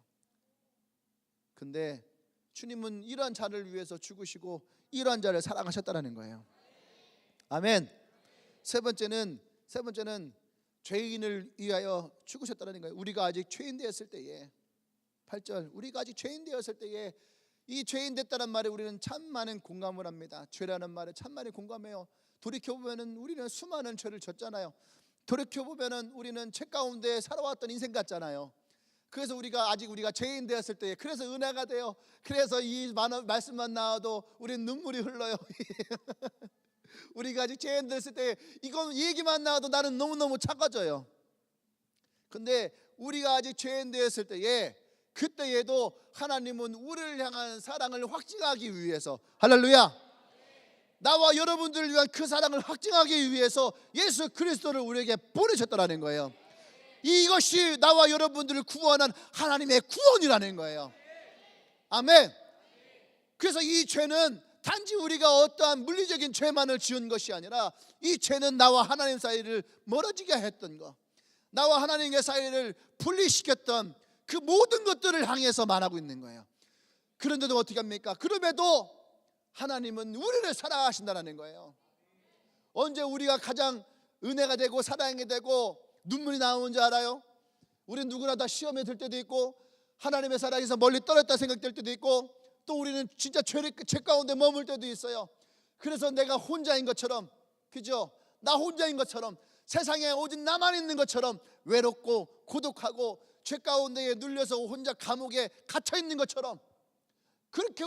근데 주님은 이러한 자를 위해서 죽으시고 이러한 자를 사랑하셨다는 거예요. 아멘. 세 번째는 죄인을 위하여 죽으셨다는 거예요. 우리가 아직 죄인 되었을 때에, 8절, 우리가 아직 죄인 되었을 때에, 이 죄인 됐다는 말에 우리는 참 많은 공감을 합니다. 죄라는 말에 참 많이 공감해요. 돌이켜보면 우리는 수많은 죄를 졌잖아요. 돌이켜보면 우리는 죄 가운데 살아왔던 인생 같잖아요. 그래서 우리가 죄인 되었을 때에, 그래서 은혜가 돼요. 그래서 이 말씀만 나와도 우리는 눈물이 흘러요. 우리가 아직 죄인 됐을 때 이건 얘기만 나와도 나는 너무너무 차가져요. 근데 우리가 아직 죄인 되었을 때에, 그때에도 하나님은 우리를 향한 사랑을 확증하기 위해서, 할렐루야, 나와 여러분들을 위한 그 사랑을 확증하기 위해서 예수 그리스도를 우리에게 보내셨다는 거예요. 이것이 나와 여러분들을 구원한 하나님의 구원이라는 거예요. 아멘. 그래서 이 죄는 단지 우리가 어떠한 물리적인 죄만을 지은 것이 아니라, 이 죄는 나와 하나님 사이를 멀어지게 했던 것, 나와 하나님의 사이를 분리시켰던 그 모든 것들을 향해서 말하고 있는 거예요. 그런데도 어떻게 합니까? 그럼에도 하나님은 우리를 사랑하신다는 거예요. 언제 우리가 가장 은혜가 되고 사랑이 되고 눈물이 나오는 줄 알아요? 우리는 누구나 다 시험에 들 때도 있고, 하나님의 사랑에서 멀리 떨어졌다 생각될 때도 있고, 또 우리는 진짜 죄 가운데 머물 때도 있어요. 그래서 내가 혼자인 것처럼, 그죠? 나 혼자인 것처럼, 세상에 오직 나만 있는 것처럼 외롭고 고독하고 죄 가운데에 눌려서 혼자 감옥에 갇혀 있는 것처럼, 그렇게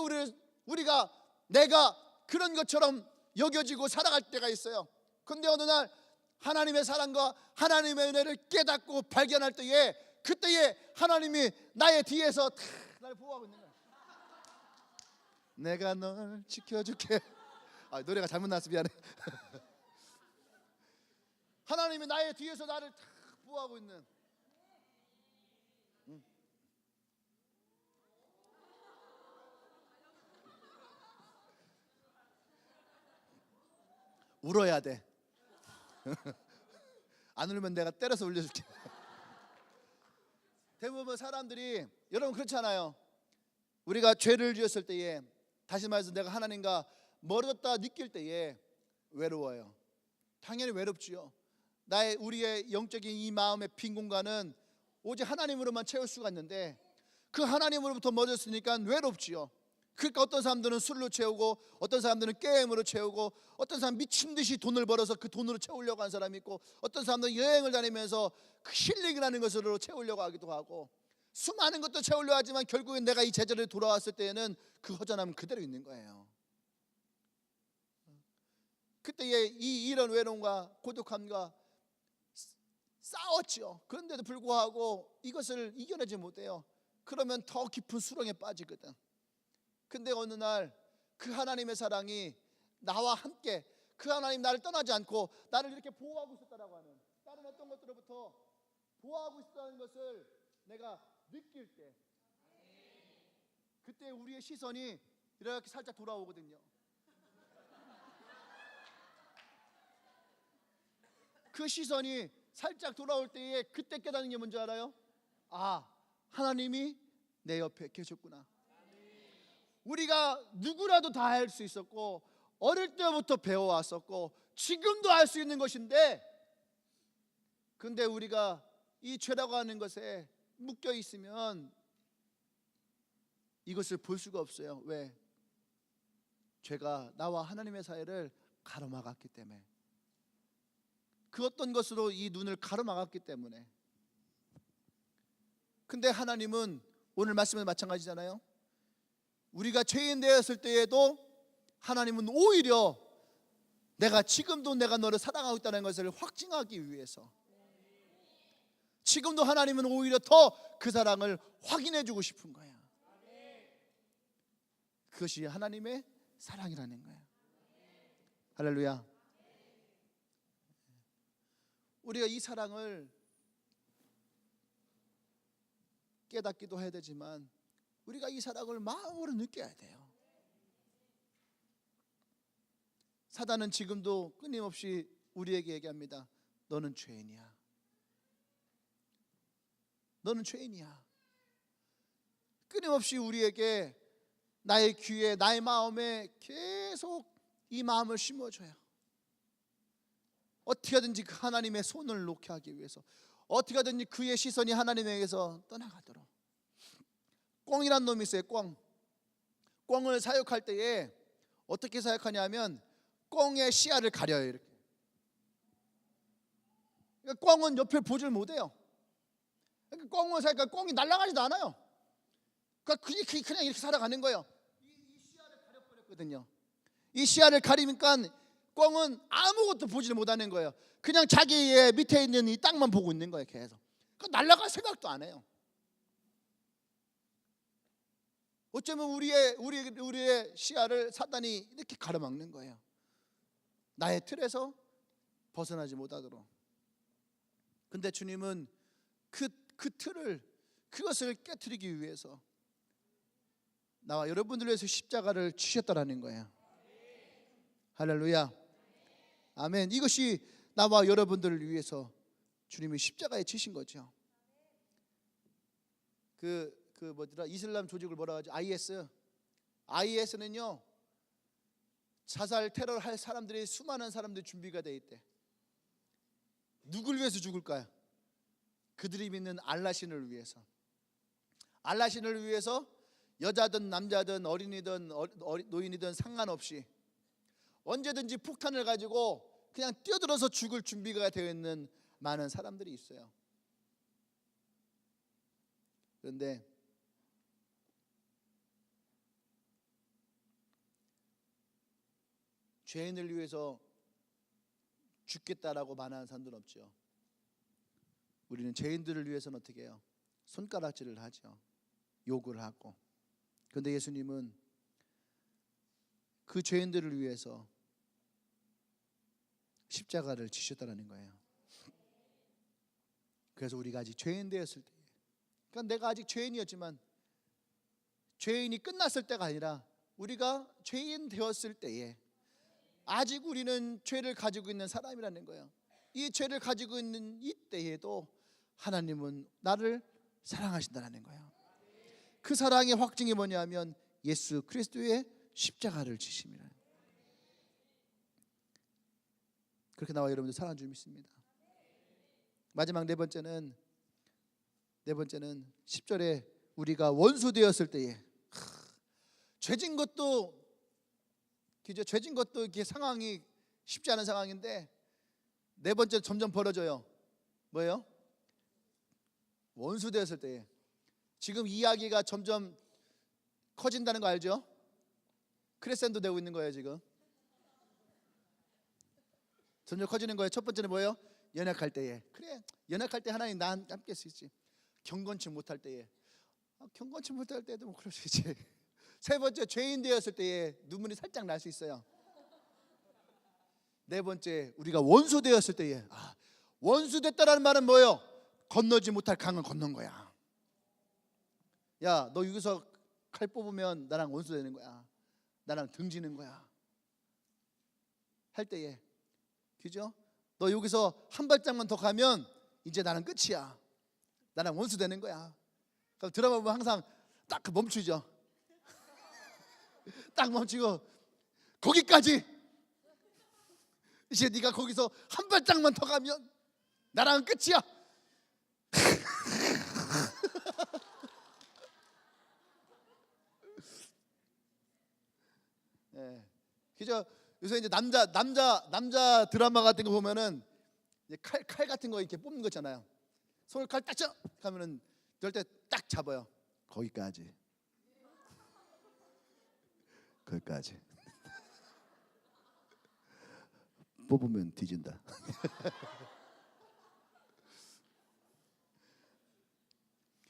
우리가 내가 그런 것처럼 여겨지고 살아갈 때가 있어요. 그런데 어느 날 하나님의 사랑과 하나님의 은혜를 깨닫고 발견할 때에, 그때에 하나님이 나의 뒤에서 날 보호하고 있는 거예요. 내가 널 지켜줄게. 노래가 잘못 나왔어, 미안해. 하나님이 나의 뒤에서 나를 탁 보호하고 있는. 울어야 돼. 안 울면 내가 때려서 울려줄게. 대부분 사람들이, 여러분 그렇잖아요. 우리가 죄를 지었을 때에, 다시 말해서 내가 하나님과 멀어졌다 느낄 때에 외로워요. 당연히 외롭지요. 우리의 영적인 이 마음의 빈 공간은 오직 하나님으로만 채울 수가 있는데, 그 하나님으로부터 멀어졌으니까 외롭지요. 그러니까 어떤 사람들은 술로 채우고, 어떤 사람들은 게임으로 채우고, 어떤 사람은 미친 듯이 돈을 벌어서 그 돈으로 채우려고 하는 사람이 있고, 어떤 사람들은 여행을 다니면서 그 힐링이라는 것으로 채우려고 하기도 하고, 수많은 것도 채우려 하지만 결국엔 내가 이 제자리에 돌아왔을 때에는 그 허전함은 그대로 있는 거예요. 그때의 이런 외로움과 고독함과 싸웠죠. 그런데도 불구하고 이것을 이겨내지 못해요. 그러면 더 깊은 수렁에 빠지거든. 근데 어느 날 그 하나님의 사랑이 나와 함께, 그 하나님 나를 떠나지 않고 나를 이렇게 보호하고 있었다라고 하는, 다른 어떤 것들로부터 보호하고 있었다는 것을 내가 느낄 때, 그때 우리의 시선이 이렇게 살짝 돌아오거든요. 그 시선이 살짝 돌아올 때에 그때 깨닫는 게 뭔지 알아요? 하나님이 내 옆에 계셨구나. 우리가 누구라도 다 할 수 있었고, 어릴 때부터 배워왔었고, 지금도 할 수 있는 것인데, 근데 우리가 이 죄라고 하는 것에 묶여 있으면 이것을 볼 수가 없어요. 왜? 죄가 나와 하나님의 사이를 가로막았기 때문에. 그 어떤 것으로 이 눈을 가로막았기 때문에. 근데 하나님은 오늘 말씀에 마찬가지잖아요. 우리가 죄인 되었을 때에도 하나님은 오히려 지금도 내가 너를 사랑하고 있다는 것을 확증하기 위해서, 지금도 하나님은 오히려 더 그 사랑을 확인해 주고 싶은 거야. 그것이 하나님의 사랑이라는 거야. 할렐루야. 우리가 이 사랑을 깨닫기도 해야 되지만 우리가 이 사랑을 마음으로 느껴야 돼요. 사단은 지금도 끊임없이 우리에게 얘기합니다. 너는 죄인이야. 너는 죄인이야. 끊임없이 우리에게 나의 귀에, 나의 마음에 계속 이 마음을 심어줘요. 어떻게 하든지 그 하나님의 손을 놓게 하기 위해서, 어떻게 하든지 그의 시선이 하나님에게서 떠나가도록. 꿩이란 놈이 있어요. 꿩을 사육할 때에 어떻게 사육하냐면 꿩의 시야를 가려요. 이렇게. 그러니까 꿩은 옆을 보질 못해요. 그러니까 꿩을 사육하니까 꿩이 날아가지도 않아요. 그러니까 그냥 이렇게 살아가는 거예요. 이 시야를 가려버렸거든요. 이 시야를 가리니까 꿩은 아무것도 보지를 못하는 거예요. 그냥 자기의 밑에 있는 이 땅만 보고 있는 거예요. 계속. 그러니까 날아갈 생각도 안 해요. 어쩌면 우리의 시야를 사단이 이렇게 가로막는 거예요. 나의 틀에서 벗어나지 못하도록. 근데 주님은 그 틀을, 그것을 깨트리기 위해서 나와 여러분들을 위해서 십자가를 치셨다라는 거예요. 할렐루야. 아멘. 이것이 나와 여러분들을 위해서 주님이 십자가에 치신 거죠. 이슬람 조직을 뭐라 하죠? IS는요 자살 테러를 할 사람들이, 수많은 사람들이 준비가 돼 있대. 누굴 위해서 죽을까요? 그들이 믿는 알라신을 위해서. 알라신을 위해서 여자든 남자든 어린이든 노인이든 상관없이 언제든지 폭탄을 가지고 그냥 뛰어들어서 죽을 준비가 되어 있는 많은 사람들이 있어요. 그런데 죄인을 위해서 죽겠다라고 말하는 사람들은 없죠. 우리는 죄인들을 위해서는 어떻게 해요? 손가락질을 하죠. 욕을 하고. 그런데 예수님은 그 죄인들을 위해서 십자가를 지셨다는 거예요. 그래서 우리가 아직 죄인 되었을 때, 그러니까 내가 아직 죄인이었지만 죄인이 끝났을 때가 아니라 우리가 죄인 되었을 때에 아직 우리는 죄를 가지고 있는 사람이라는 거예요. 이 죄를 가지고 있는 이때에도 하나님은 나를 사랑하신다는 거예요. 그 사랑의 확증이 뭐냐면 예수 그리스도의 십자가를 지심이라는 거예요. 그렇게 나와 여러분들 사랑하는 줄 믿습니다. 마지막 네 번째는 10절에 우리가 원수 되었을 때에, 죄진 것도 이렇게 상황이 쉽지 않은 상황인데 네 번째 점점 벌어져요. 뭐예요? 원수 되었을 때에. 지금 이야기가 점점 커진다는 거 알죠? 크레센도 되고 있는 거예요. 지금 점점 커지는 거예요. 첫 번째는 뭐예요? 연약할 때에. 그래, 연약할 때 하나님 나 함께 할 수 있지. 경건치 못할 때에. 경건치 못할 때도 뭐 그럴 수 있지. 세 번째, 죄인 되었을 때에 눈물이 살짝 날 수 있어요. 네 번째, 우리가 원수 되었을 때에. 원수 됐다라는 말은 뭐예요? 건너지 못할 강을 건넌 거야. 야, 너 여기서 칼 뽑으면 나랑 원수 되는 거야. 나랑 등지는 거야. 할 때에. 그죠? 너 여기서 한 발짝만 더 가면 이제 나는 끝이야. 나랑 원수 되는 거야. 그럼 드라마 보면 항상 딱 멈추죠. 딱 멈추고 거기까지. 이제 네가 거기서 한 발짝만 더 가면 나랑은 끝이야. 네. 그죠? 요새 이제 남자 드라마 같은 거 보면은 이제 칼 같은 거 이렇게 뽑는 거 있잖아요. 손을 칼 딱 쳐 하면은 그럴 때 딱 잡아요. 거기까지. 거기까지. 뽑으면 뒤진다.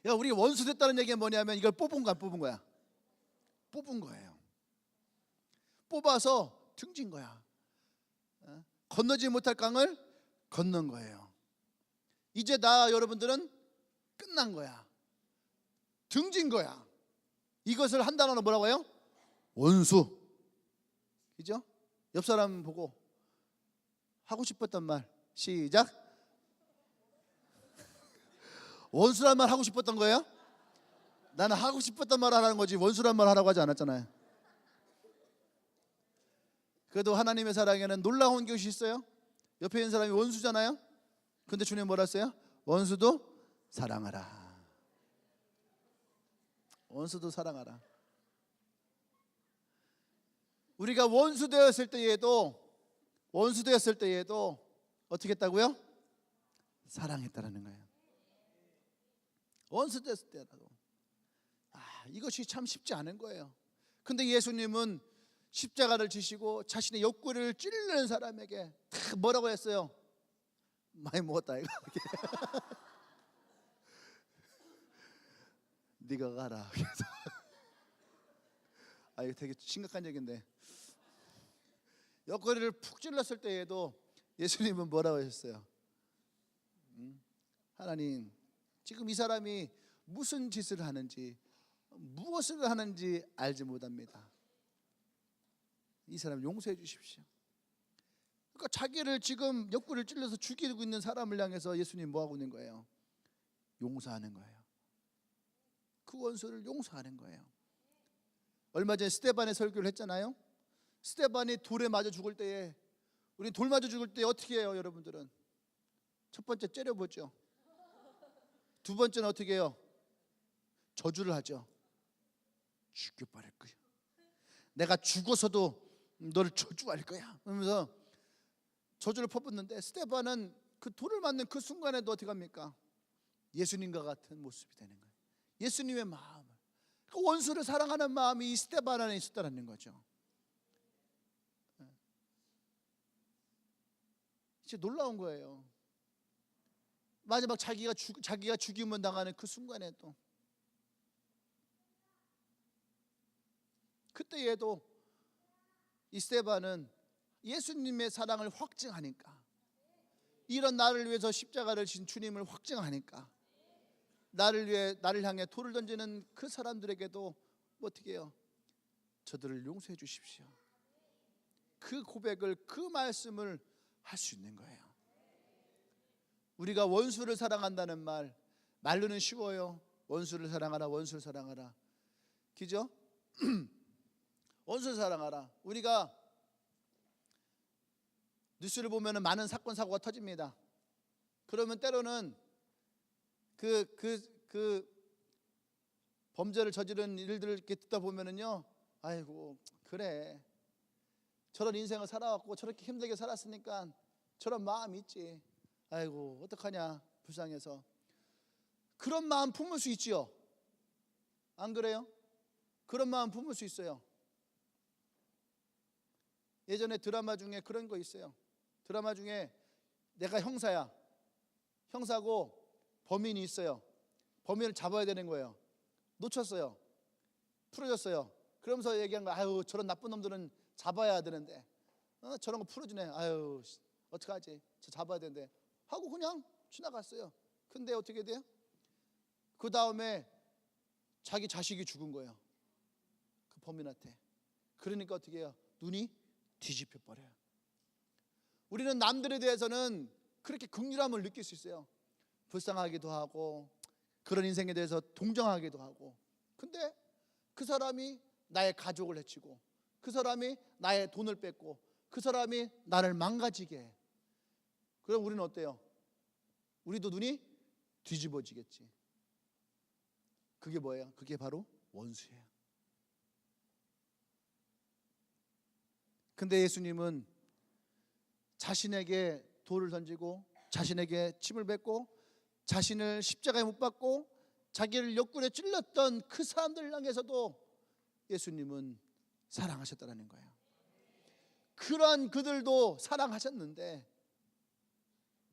야, 우리 원수 됐다는 얘기가 뭐냐면 이걸 뽑은 거야, 뽑은 거야. 뽑은 거예요. 뽑아서 등진 거야. 건너지 못할 강을 건넌 거예요. 이제 나 여러분들은 끝난 거야. 등진 거야. 이것을 한 단어로 뭐라고 해요? 원수. 그죠? 옆 사람 보고 하고 싶었던 말 시작. 원수란 말 하고 싶었던 거예요? 나는 하고 싶었던 말 하라는 거지 원수란 말 하라고 하지 않았잖아요. 그래도 하나님의 사랑에는 놀라운 것이 있어요. 옆에 있는 사람이 원수잖아요. 근데 주님 뭐라 했어요? 원수도 사랑하라. 원수도 사랑하라. 우리가 원수 되었을 때에도 어떻게 했다고요? 사랑했다라는 거예요. 원수 됐을 때라도. 이것이 참 쉽지 않은 거예요. 근데 예수님은 십자가를 지시고 자신의 욕구를 찔르는 사람에게 다 뭐라고 했어요? 많이 먹었다 이거. 네가 가라. 이거 되게 심각한 얘기인데, 옆구리를 푹 찔렀을 때에도 예수님은 뭐라고 하셨어요? 하나님, 지금 이 사람이 무슨 짓을 하는지 무엇을 하는지 알지 못합니다. 이 사람 용서해 주십시오. 그러니까 자기를 지금 옆구리를 찔러서 죽이고 있는 사람을 향해서 예수님 뭐 하고 있는 거예요? 용서하는 거예요. 그 원수를 용서하는 거예요. 얼마 전에 스데반의 설교를 했잖아요. 스데반이 돌에 맞아 죽을 때에, 우리 돌 맞아 죽을 때 어떻게 해요, 여러분들은? 첫 번째 째려보죠. 두 번째는 어떻게 해요? 저주를 하죠. 죽여버릴 거야. 내가 죽어서도 너를 저주할 거야. 그러면서 저주를 퍼붓는데, 스데반은 그 돌을 맞는 그 순간에도 어떻게 합니까? 예수님과 같은 모습이 되는 거예요. 예수님의 마음을, 그 원수를 사랑하는 마음이 이 스데반 안에 있었다는 거죠. 진짜 놀라운 거예요. 마지막 자기가 죽임을 당하는 그 순간에도, 그때에도 이 스데반은 예수님의 사랑을 확증하니까, 이런 나를 위해서 십자가를 진 주님을 확증하니까, 나를 향해 돌을 던지는 그 사람들에게도 어떻게 해요? 저들을 용서해 주십시오. 그 고백을, 그 말씀을 할 수 있는 거예요. 우리가 원수를 사랑한다는 말로는 쉬워요. 원수를 사랑하라, 원수를 사랑하라. 그죠? 원수를 사랑하라. 우리가 뉴스를 보면 많은 사건 사고가 터집니다. 그러면 때로는 그 범죄를 저지른 일들을 이렇게 듣다 보면은요, 아이고 그래, 저런 인생을 살아왔고 저렇게 힘들게 살았으니까 저런 마음이 있지. 아이고 어떡하냐, 불쌍해서. 그런 마음 품을 수 있지요. 안 그래요? 그런 마음 품을 수 있어요. 예전에 드라마 중에 그런 거 있어요. 드라마 중에 내가 형사야. 형사고 범인이 있어요. 범인을 잡아야 되는 거예요. 놓쳤어요. 풀어졌어요. 그러면서 얘기한 거, 아유 저런 나쁜 놈들은 잡아야 되는데 저런 거 풀어주네. 아유 어떡하지, 저 잡아야 되는데 하고 그냥 지나갔어요. 근데 어떻게 돼요? 그 다음에 자기 자식이 죽은 거예요, 그 범인한테. 그러니까 어떻게 해요? 눈이 뒤집혀 버려요. 우리는 남들에 대해서는 그렇게 긍휼함을 느낄 수 있어요. 불쌍하기도 하고 그런 인생에 대해서 동정하기도 하고. 근데 그 사람이 나의 가족을 해치고, 그 사람이 나의 돈을 뺏고, 그 사람이 나를 망가지게 해. 그럼 우리는 어때요? 우리도 눈이 뒤집어지겠지. 그게 뭐예요? 그게 바로 원수예요. 근데 예수님은 자신에게 돌을 던지고 자신에게 침을 뱉고 자신을 십자가에 못 박고 자기를 옆구리에 찔렀던 그 사람들 향해서도 예수님은 사랑하셨다는 거예요. 그러한 그들도 사랑하셨는데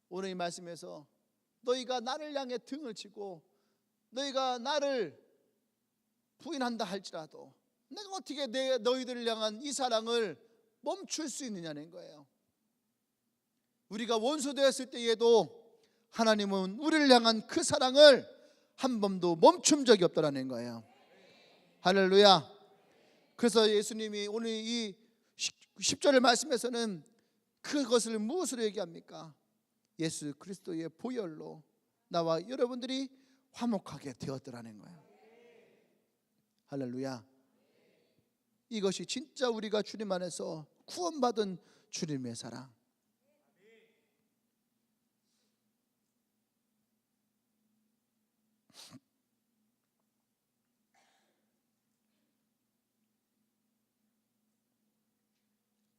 오늘 이 말씀에서 너희가 나를 향해 등을 치고 너희가 나를 부인한다 할지라도 내가 어떻게 너희들을 향한 이 사랑을 멈출 수 있느냐는 거예요. 우리가 원수 되었을 때에도 하나님은 우리를 향한 그 사랑을 한 번도 멈춘 적이 없다라는 거예요. 할렐루야. 그래서 예수님이 오늘 이 10절의 말씀에서는 그것을 무엇으로 얘기합니까? 예수 그리스도의 보혈로 나와 여러분들이 화목하게 되었더라는 거예요. 할렐루야. 이것이 진짜 우리가 주님 안에서 구원받은 주님의 사랑.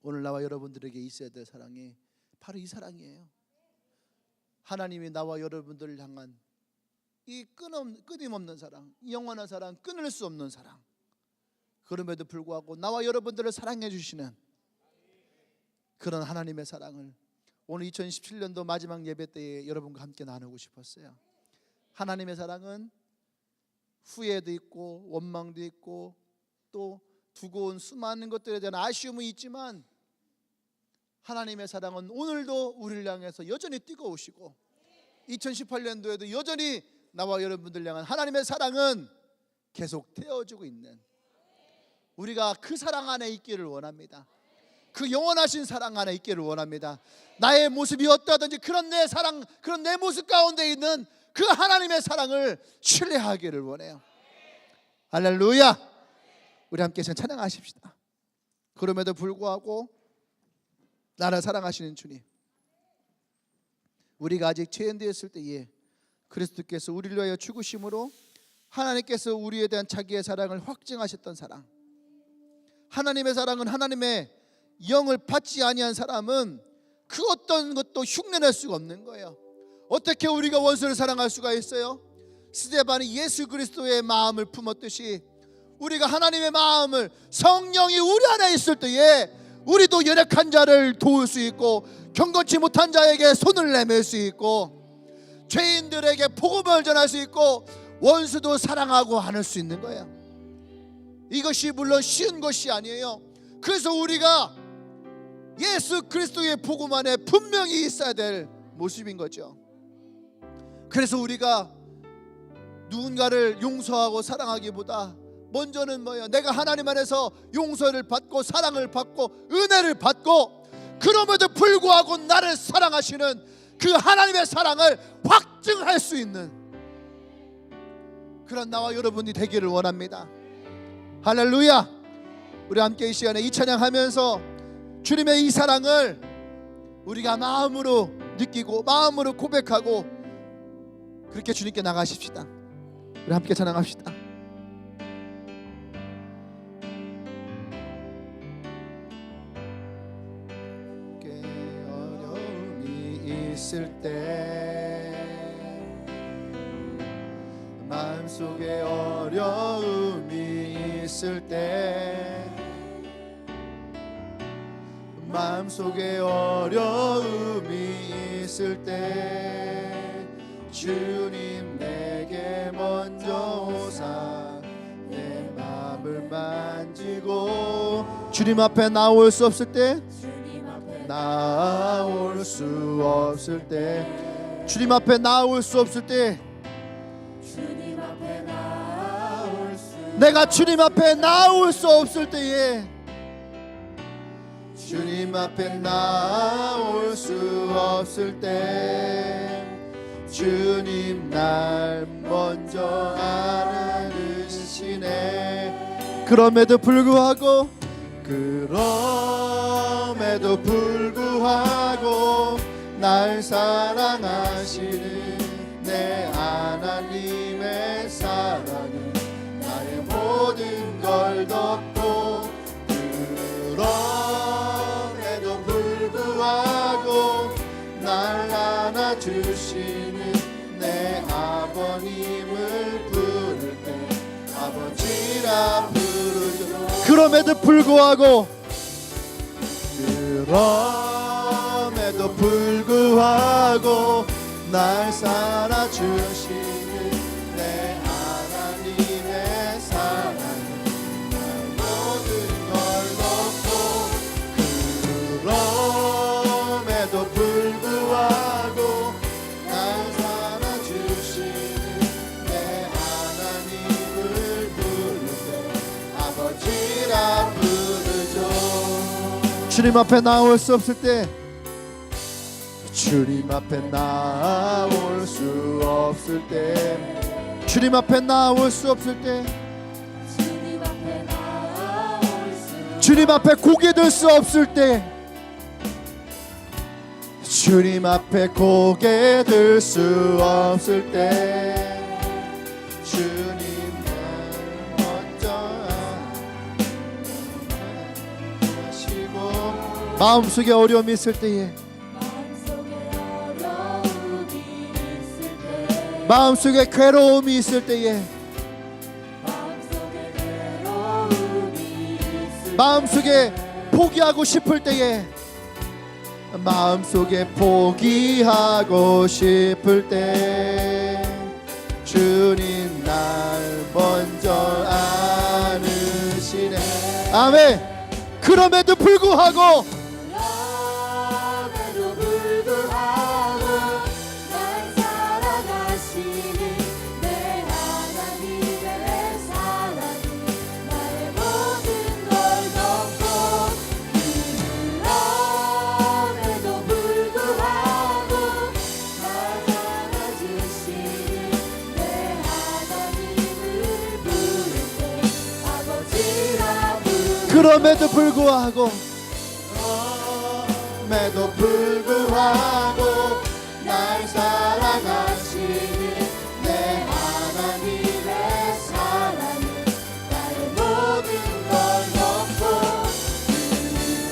오늘 나와 여러분들에게 있어야 될 사랑이 바로 이 사랑이에요. 하나님이 나와 여러분들을 향한 이 끊임없는 사랑, 영원한 사랑, 끊을 수 없는 사랑. 그럼에도 불구하고 나와 여러분들을 사랑해 주시는 그런 하나님의 사랑을 오늘 2017년도 마지막 예배 때에 여러분과 함께 나누고 싶었어요. 하나님의 사랑은 후회도 있고 원망도 있고 또 두고 온 수많은 것들에 대한 아쉬움이 있지만 하나님의 사랑은 오늘도 우리를 향해서 여전히 뜨거우시고 2018년도에도 여전히 나와 여러분들 향한 하나님의 사랑은 계속 되어주고 있는, 우리가 그 사랑 안에 있기를 원합니다. 그 영원하신 사랑 안에 있기를 원합니다. 나의 모습이 어떠하든지 그런 내 사랑, 그런 내 모습 가운데 있는 그 하나님의 사랑을 신뢰하기를 원해요. 할렐루야. 우리 함께 찬양하십시다. 그럼에도 불구하고 나를 사랑하시는 주님, 우리가 아직 죄인되었을 때에 그리스도께서 우리를 위하여 죽으심으로 하나님께서 우리에 대한 자기의 사랑을 확증하셨던 사랑, 하나님의 사랑은 하나님의 영을 받지 아니한 사람은 그 어떤 것도 흉내낼 수가 없는 거예요. 어떻게 우리가 원수를 사랑할 수가 있어요? 스데반이 예수 그리스도의 마음을 품었듯이 우리가 하나님의 마음을, 성령이 우리 안에 있을 때에 우리도 연약한 자를 도울 수 있고 경건치 못한 자에게 손을 내밀 수 있고 죄인들에게 복음을 전할 수 있고 원수도 사랑하고 안을 수 있는 거예요. 이것이 물론 쉬운 것이 아니에요. 그래서 우리가 예수 그리스도의 복음 안에 분명히 있어야 될 모습인 거죠. 그래서 우리가 누군가를 용서하고 사랑하기보다 먼저는 뭐예요? 내가 하나님 안에서 용서를 받고 사랑을 받고 은혜를 받고 그럼에도 불구하고 나를 사랑하시는 그 하나님의 사랑을 확증할 수 있는 그런 나와 여러분이 되기를 원합니다. 할렐루야. 우리 함께 이 시간에 이 찬양하면서 주님의 이 사랑을 우리가 마음으로 느끼고 마음으로 고백하고 그렇게 주님께 나가십시다. 우리 함께 찬양합시다. 있을 때 마음속에 어려움이 있을 때 마음속에 어려움이 있을 때 주님 내게 먼저 오사 내 마음을 만지고 주님 앞에 나올 수 없을 때 나올 수 없을 때 주님 앞에 나올 수 없을 때 주님 앞에 나올 수 내가 주님 앞에 나올 수 없을 때에 주님 앞에 나올 수 없을 때 주님 날 먼저 알으시네. 그럼에도 불구하고 날 사랑하시는 내 하나님의 사랑은 나의 모든 걸 덮고 그럼에도 불구하고 날 안아 아버지라 부르죠. 그럼에도 불구하고 날 살아주시는 내 하나님의 사랑은 날 모든 걸 덮고, 그럼에도 불구하고 날 살아주시는 내 하나님을 부를 때 아버지라 부르죠. 주님 앞에 나올 수 없을 때, 주님 앞에 나올 수 없을 때, 주님 앞에 나올 수 없을 때, 주님 앞에 고개 들 수 없을 때, 주님 앞에 고개 들 수 없을 때, 주님 날 먼저 하시고, 마음속에 어려움이 있을 때에, 마음속에 괴로움이 있을 때에, 마음속에 포기하고 싶을 때에, 마음속에 포기하고 싶을 때, 주님 날 먼저 안으시네. 아멘. 그럼에도 불구하고 그럼에도 불구하고 날 사랑하시는 내 하나님의 사랑은 나의 모든 걸 덮고,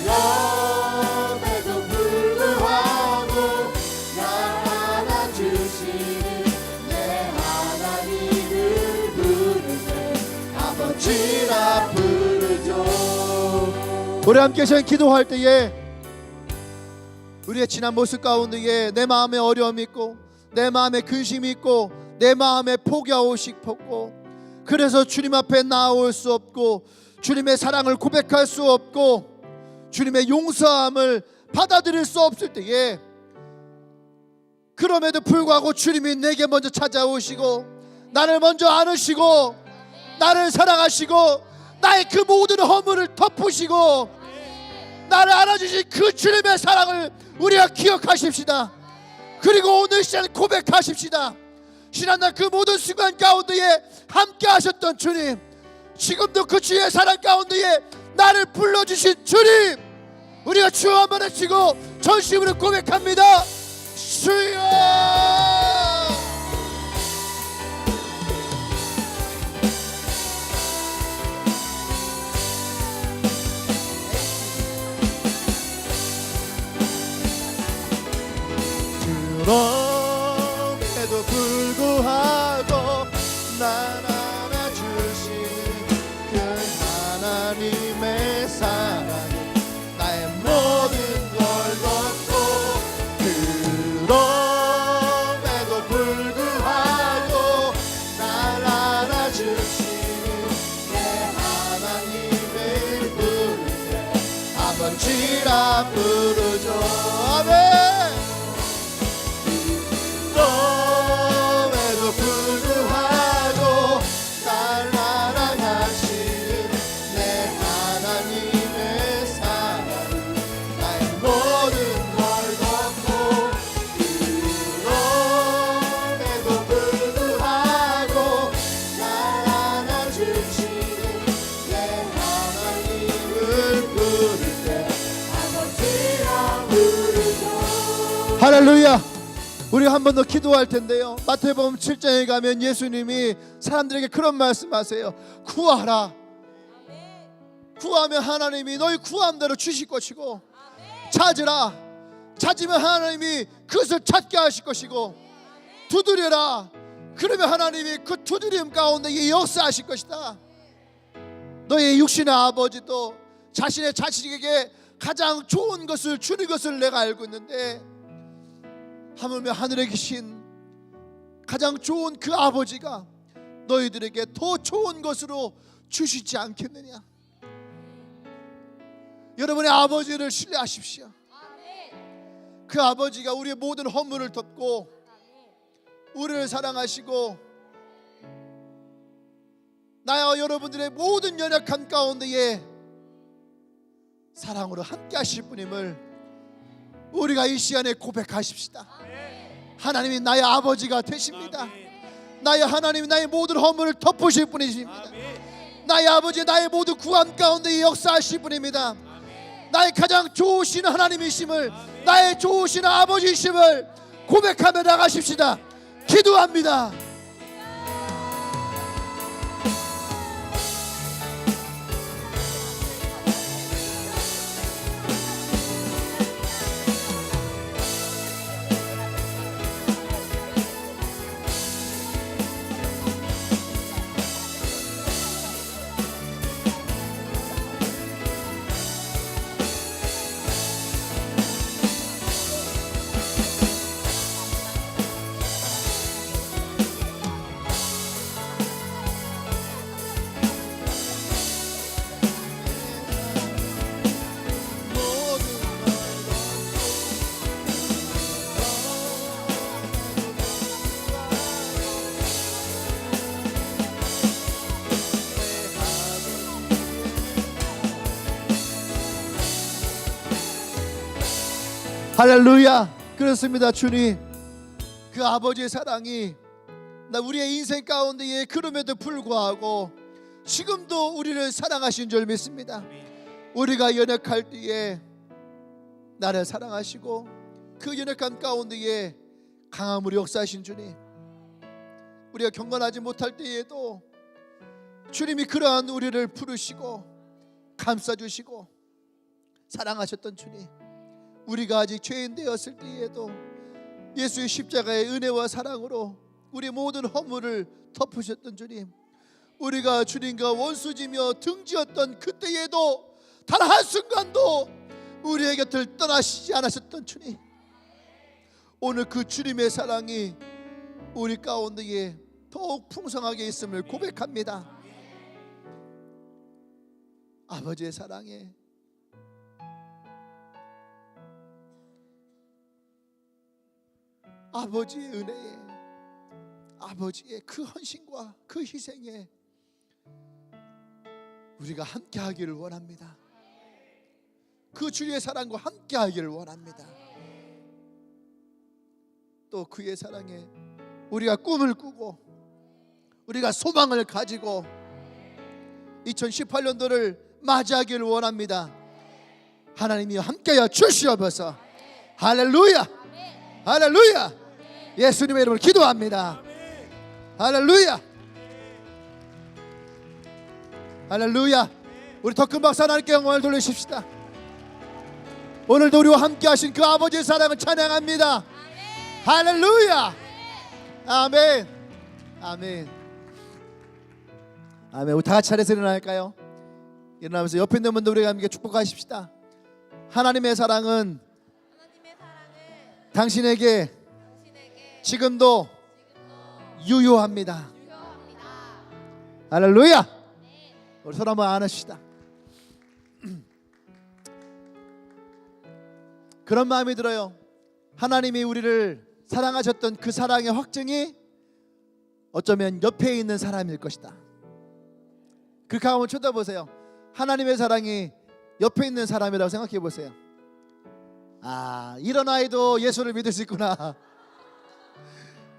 그럼에도 불구하고 날 안아주시는 내 하나님을 부를 때 아버지라 부르죠. 우리 함께 시간 기도할 때에 우리의 지난 모습 가운데에 내 마음에 어려움이 있고, 내 마음에 근심이 있고, 내 마음에 포기하고 싶었고, 그래서 주님 앞에 나올 수 없고, 주님의 사랑을 고백할 수 없고, 주님의 용서함을 받아들일 수 없을 때에, 그럼에도 불구하고 주님이 내게 먼저 찾아오시고, 나를 먼저 안으시고, 나를 사랑하시고, 나의 그 모든 허물을 덮으시고, 나를 안아주신 그 주님의 사랑을 우리가 기억하십시다. 그리고 오늘 시간 고백하십시다. 지난날 그 모든 순간 가운데에 함께 하셨던 주님, 지금도 그 주의 사랑 가운데에 나를 불러주신 주님, 우리가 주 한번 외치고 전심으로 고백합니다. 주여. 그럼에도 불구하고 날 안아주시는 그 하나님의 사랑은 나의 모든 걸 덮고, 그럼에도 불구하고 날 안아주시는 내 하나님을 부를 때 아버지라 부르죠. 아멘. 그럼에도 불구하고 날 사랑하시는 내 하나님의 사랑은 나의 모든 걸 덮고, 그럼에도 불구하고 날 안아주시는 내 하나님을 부를 때 아버지라 부르죠. 할렐루야. 우리 한 번 더 기도할 텐데요. 마태복음 7장에 가면 예수님이 사람들에게 그런 말씀하세요. 구하라. 구하면 하나님이 너희 구한 대로 주실 것이고, 찾으라. 찾으면 하나님이 그것을 찾게 하실 것이고, 두드려라. 그러면 하나님이 그 두드림 가운데 역사하실 것이다. 너의 육신의 아버지도 자신의 자식에게 가장 좋은 것을 주는 것을 내가 알고 있는데 하물며 하늘에 계신 가장 좋은 그 아버지가 너희들에게 더 좋은 것으로 주시지 않겠느냐. 여러분의 아버지를 신뢰하십시오. 그 아버지가 우리의 모든 허물을 덮고 우리를 사랑하시고 나와 여러분들의 모든 연약함 가운데에 사랑으로 함께 하실 분임을 우리가 이 시간에 고백하십시다. 하나님이 나의 아버지가 되십니다. 나의 하나님이 나의 모든 허물을 덮으실 분이십니다. 나의 아버지, 나의 모든 구함 가운데 역사하실 분입니다. 나의 가장 좋으신 하나님이심을, 나의 좋으신 아버지이심을 고백하며 나가십시다. 기도합니다. 할렐루야. 그렇습니다. 주님, 그 아버지의 사랑이 우리의 인생 가운데에 그럼에도 불구하고 지금도 우리를 사랑하신 줄 믿습니다. 우리가 연약할 때에 나를 사랑하시고 그 연약한 가운데에 강함으로 역사하신 주님, 우리가 경건하지 못할 때에도 주님이 그러한 우리를 부르시고 감싸주시고 사랑하셨던 주님, 우리가 아직 죄인 되었을 때에도 예수의 십자가의 은혜와 사랑으로 우리 모든 허물을 덮으셨던 주님, 우리가 주님과 원수지며 등지었던 그때에도 단 한순간도 우리의 곁을 떠나시지 않으셨던 주님, 오늘 그 주님의 사랑이 우리 가운데에 더욱 풍성하게 있음을 고백합니다. 아버지의 사랑에, 아버지의 은혜에, 아버지의 그 헌신과 그 희생에 우리가 함께 하기를 원합니다. 그 주의 사랑과 함께 하기를 원합니다. 또 그의 사랑에 우리가 꿈을 꾸고 우리가 소망을 가지고 2018년도를 맞이하기를 원합니다. 하나님이 함께하여 주시옵소서. 할렐루야, 할렐루야. 예수님의 이름으로 기도합니다. 할렐루야, 할렐루야. 우리 더 큰 박수 하나님께 영광을 돌리십시다. 오늘도 우리와 함께 하신 그 아버지의 사랑을 찬양합니다. 할렐루야. 아멘, 아멘, 아멘. 우리 다 같이 차례에서 일어날까요? 일어나면서 옆에 있는 분들 우리가 함께 축복하십시다. 하나님의 사랑은 당신에게 지금도 유효합니다. 할렐루야. 우리 서로 한번 안으시다. 그런 마음이 들어요. 하나님이 우리를 사랑하셨던 그 사랑의 확증이 어쩌면 옆에 있는 사람일 것이다. 그렇게 한번 쳐다보세요. 하나님의 사랑이 옆에 있는 사람이라고 생각해 보세요. 아, 이런 아이도 예수를 믿을 수 있구나.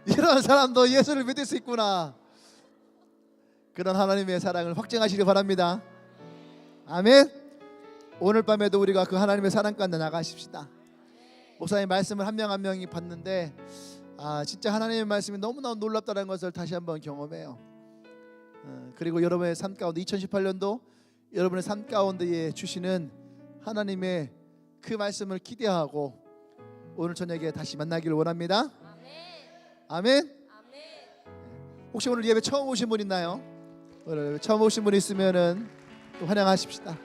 이런 사람도 예수를 믿을 수 있구나. 그런 하나님의 사랑을 확증하시기 바랍니다. 아멘. 오늘 밤에도 우리가 그 하나님의 사랑 가운데 나가십시다. 목사님 말씀을 한 명 한 명이 봤는데 진짜 하나님의 말씀이 너무나 놀랍다는 것을 다시 한번 경험해요. 그리고 여러분의 삶 가운데 2018년도 여러분의 삶 가운데에 주시는 하나님의 그 말씀을 기대하고 오늘 저녁에 다시 만나기를 원합니다. 아멘. 혹시 오늘 예배 처음 오신 분 있나요? 오늘 처음 오신 분 있으면은 환영하십시다.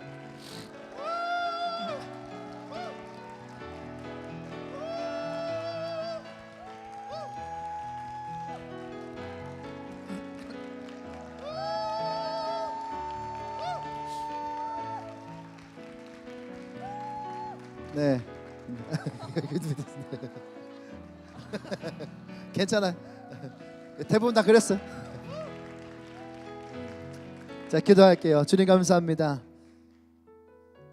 네. 괜찮아. 대부분 다 그랬어. 자, 기도할게요. 주님 감사합니다.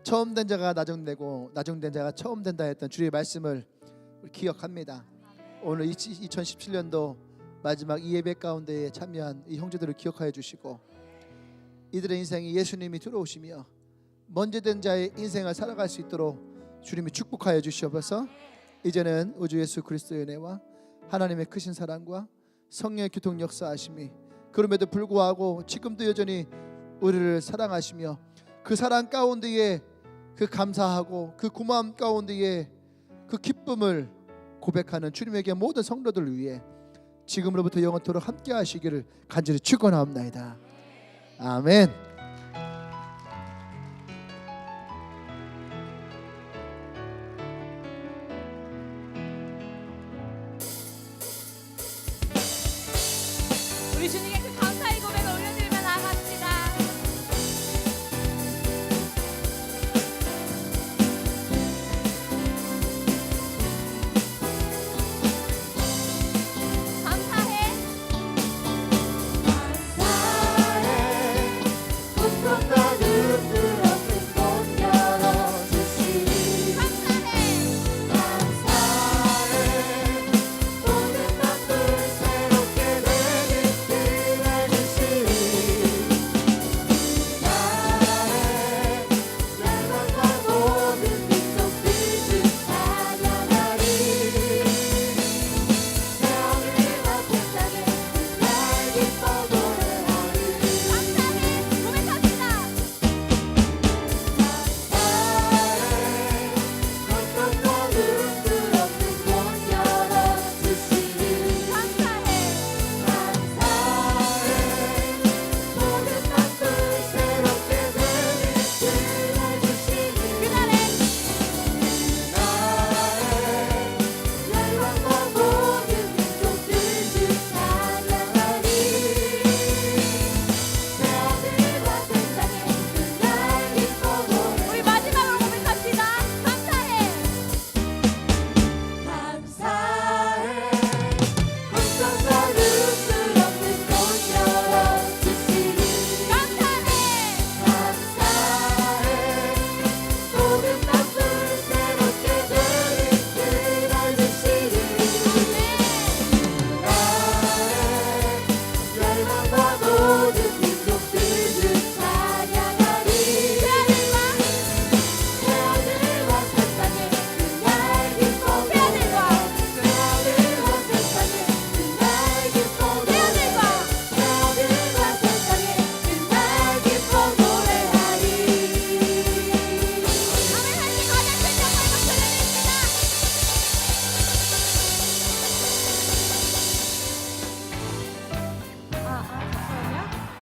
처음 된 자가 나중되고 나중된 자가 처음 된다 했던 주의 말씀을 기억합니다. 오늘 2017년도 마지막 이 예배 가운데에 참여한 이 형제들을 기억하여 주시고 이들의 인생에 예수님이 들어오시며 먼저 된 자의 인생을 살아갈 수 있도록 주님이 축복하여 주시옵소서. 이제는 우주 예수 그리스도의 은혜와 하나님의 크신 사랑과 성령의 교통 역사하심이 그럼에도 불구하고 지금도 여전히 우리를 사랑하시며 그 사랑 가운데에 그 감사하고 그 고마움 가운데에 그 기쁨을 고백하는 주님에게 모든 성도들을 위해 지금으로부터 영원토록 함께 하시기를 간절히 축원하옵나이다. 아멘.